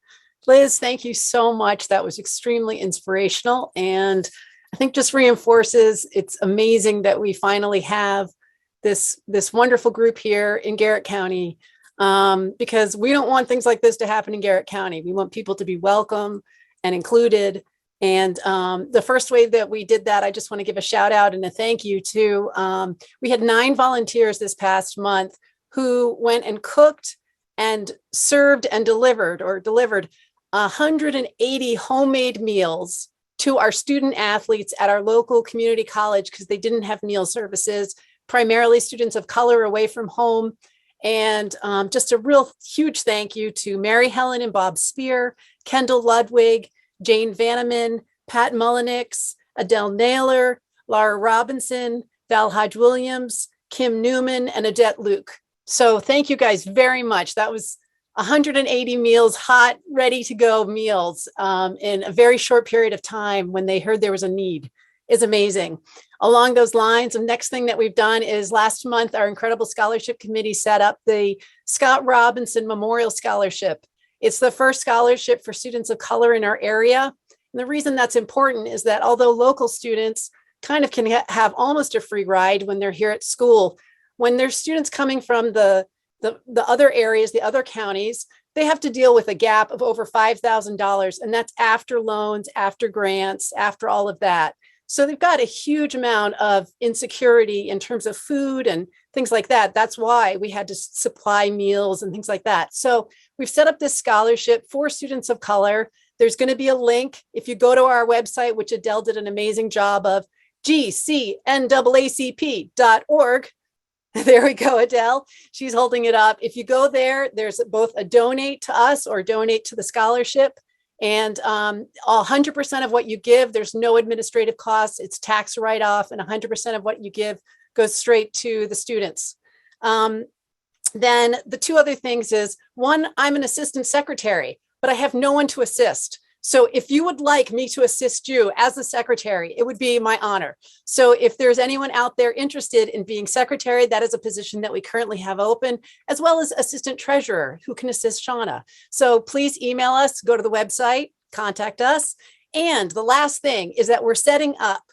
Liz, thank you so much. That was extremely inspirational. And I think just reinforces it's amazing that we finally have this wonderful group here in Garrett County, because we don't want things like this to happen in Garrett County. We want people to be welcome and included. And the first way that we did that, I just want to give a shout out and a thank you to, we had 9 volunteers this past month who went and cooked and served and delivered 180 homemade meals to our student athletes at our local community college because they didn't have meal services, primarily students of color away from home. And just a real huge thank you to Mary Helen and Bob Spear, Kendall Ludwig, Jane Vanneman, Pat Mullenix, Adele Naylor, Laura Robinson, Val Hodge Williams, Kim Newman, and Odette Luke. So thank you guys very much. That was 180 meals, hot, ready to go meals in a very short period of time when they heard there was a need. Is amazing. Along those lines, the next thing that we've done is last month, our incredible scholarship committee set up the Scott Robinson Memorial Scholarship. It's the first scholarship for students of color in our area. And the reason that's important is that although local students kind of can have almost a free ride when they're here at school, when there's students coming from the other areas, the other counties, they have to deal with a gap of over $5,000. And that's after loans, after grants, after all of that. So they've got a huge amount of insecurity in terms of food and things like that. That's why we had to supply meals and things like that. So we've set up this scholarship for students of color. There's going to be a link. If you go to our website, which Adele did an amazing job of, GCNAACP.org. There we go, Adele. She's holding it up. If you go there, there's both a donate to us or donate to the scholarship. And 100% of what you give, there's no administrative costs. It's tax write-off, and 100% of what you give goes straight to the students. Then the 2 other things is, 1, I'm an assistant secretary, but I have no one to assist. So if you would like me to assist you as the secretary, it would be my honor. So if there's anyone out there interested in being secretary, that is a position that we currently have open, as well as assistant treasurer who can assist Shauna. So please email us, go to the website, contact us. And the last thing is that we're setting up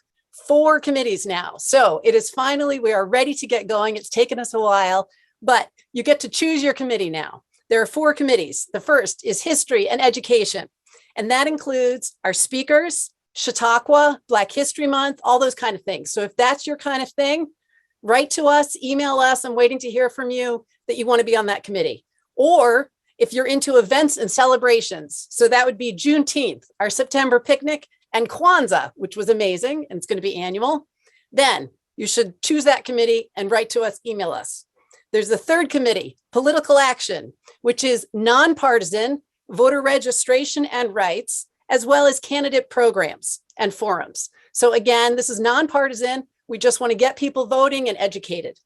4 committees now. So it is finally, we are ready to get going. It's taken us a while, but you get to choose your committee now. There are 4 committees. The first is history and education. And that includes our speakers, Chautauqua, Black History Month, all those kind of things. So if that's your kind of thing, write to us, email us. I'm waiting to hear from you that you want to be on that committee. Or if you're into events and celebrations, so that would be Juneteenth, our September picnic, and Kwanzaa, which was amazing, and it's going to be annual, then you should choose that committee and write to us, email us. There's the 3rd committee, political action, which is nonpartisan, voter registration and rights, as well as candidate programs and forums. So again, this is nonpartisan. We just want to get people voting and educated.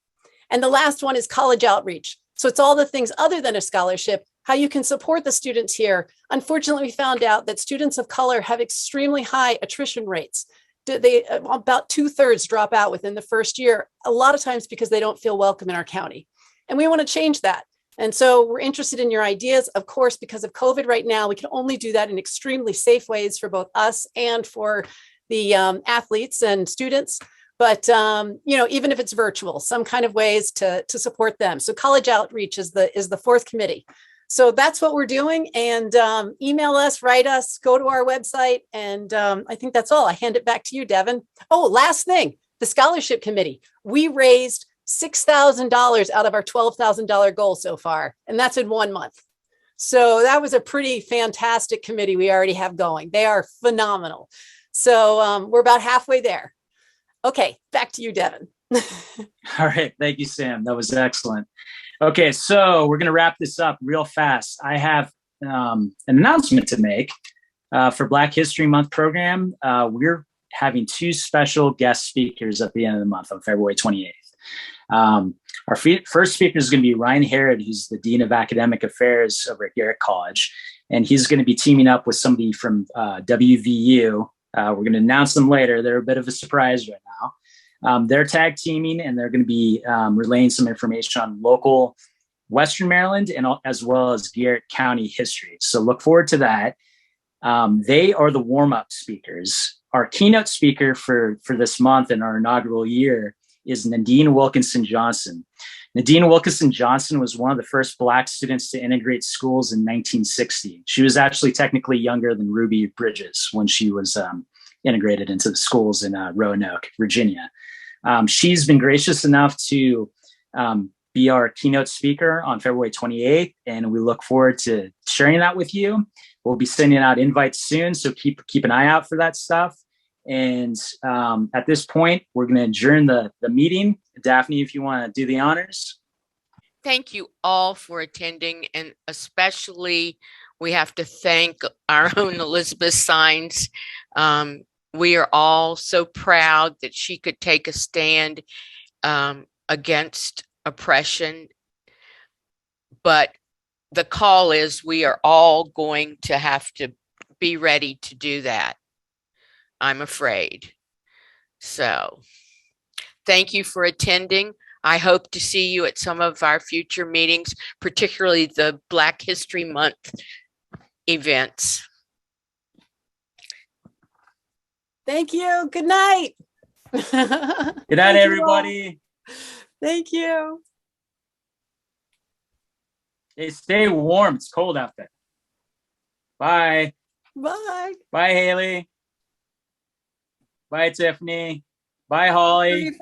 And the last one is college outreach. So it's all the things other than a scholarship, how you can support the students here. Unfortunately, we found out that students of color have extremely high attrition rates. They about 2/3 drop out within the first year, a lot of times because they don't feel welcome in our county. And we want to change that. And so we're interested in your ideas. Of course, because of COVID right now, we can only do that in extremely safe ways for both us and for the athletes and students. But, even if it's virtual, some kind of ways to support them. So college outreach is the fourth committee. So that's what we're doing. And email us, write us, go to our website. And I think that's all. I hand it back to you, Devin. Oh, last thing, the scholarship committee. We raised $6,000 out of our $12,000 goal so far. And that's in 1 month. So that was a pretty fantastic committee we already have going. They are phenomenal. So we're about halfway there. Okay, back to you, Devin. All right. Thank you, Sam. That was excellent. Okay, so we're going to wrap this up real fast. I have an announcement to make for Black History Month program. We're having 2 special guest speakers at the end of the month on February 28th. Our first speaker is going to be Ryan Herod, who's the Dean of Academic Affairs over at Garrett College. And he's going to be teaming up with somebody from WVU. We're going to announce them later. They're a bit of a surprise right now. They're tag teaming, and they're going to be relaying some information on local Western Maryland and as well as Garrett County history. So look forward to that. They are the warm-up speakers. Our keynote speaker for this month and our inaugural year is Nadine Wilkinson Johnson. Nadine Wilkinson Johnson was one of the first Black students to integrate schools in 1960. She was actually technically younger than Ruby Bridges when she was integrated into the schools in Roanoke, Virginia. She's been gracious enough to be our keynote speaker on February 28th, and we look forward to sharing that with you. We'll be sending out invites soon, so keep an eye out for that stuff. And at this point, we're going to adjourn the meeting. Daphne, if you want to do the honors. Thank you all for attending, and especially we have to thank our own Elizabeth Sines. We are all so proud that she could take a stand against oppression. But the call is we are all going to have to be ready to do that, I'm afraid. So thank you for attending. I hope to see you at some of our future meetings, particularly the Black History Month events. Thank you. Good night. Good night, everybody. Thank you. Hey, stay warm. It's cold out there. Bye. Bye. Bye, Haley. Bye, Tiffany. Bye, Holly.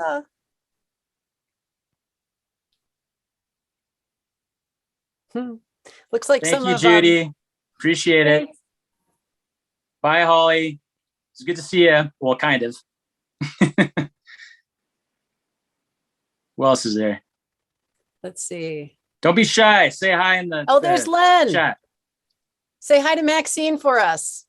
Looks like Thank you, Judy. Appreciate it. Bye, Holly. It's good to see you. Well, kind of. Who else is there? Let's see. Don't be shy. Say hi in the there's Len. chat. Say hi to Maxine for us.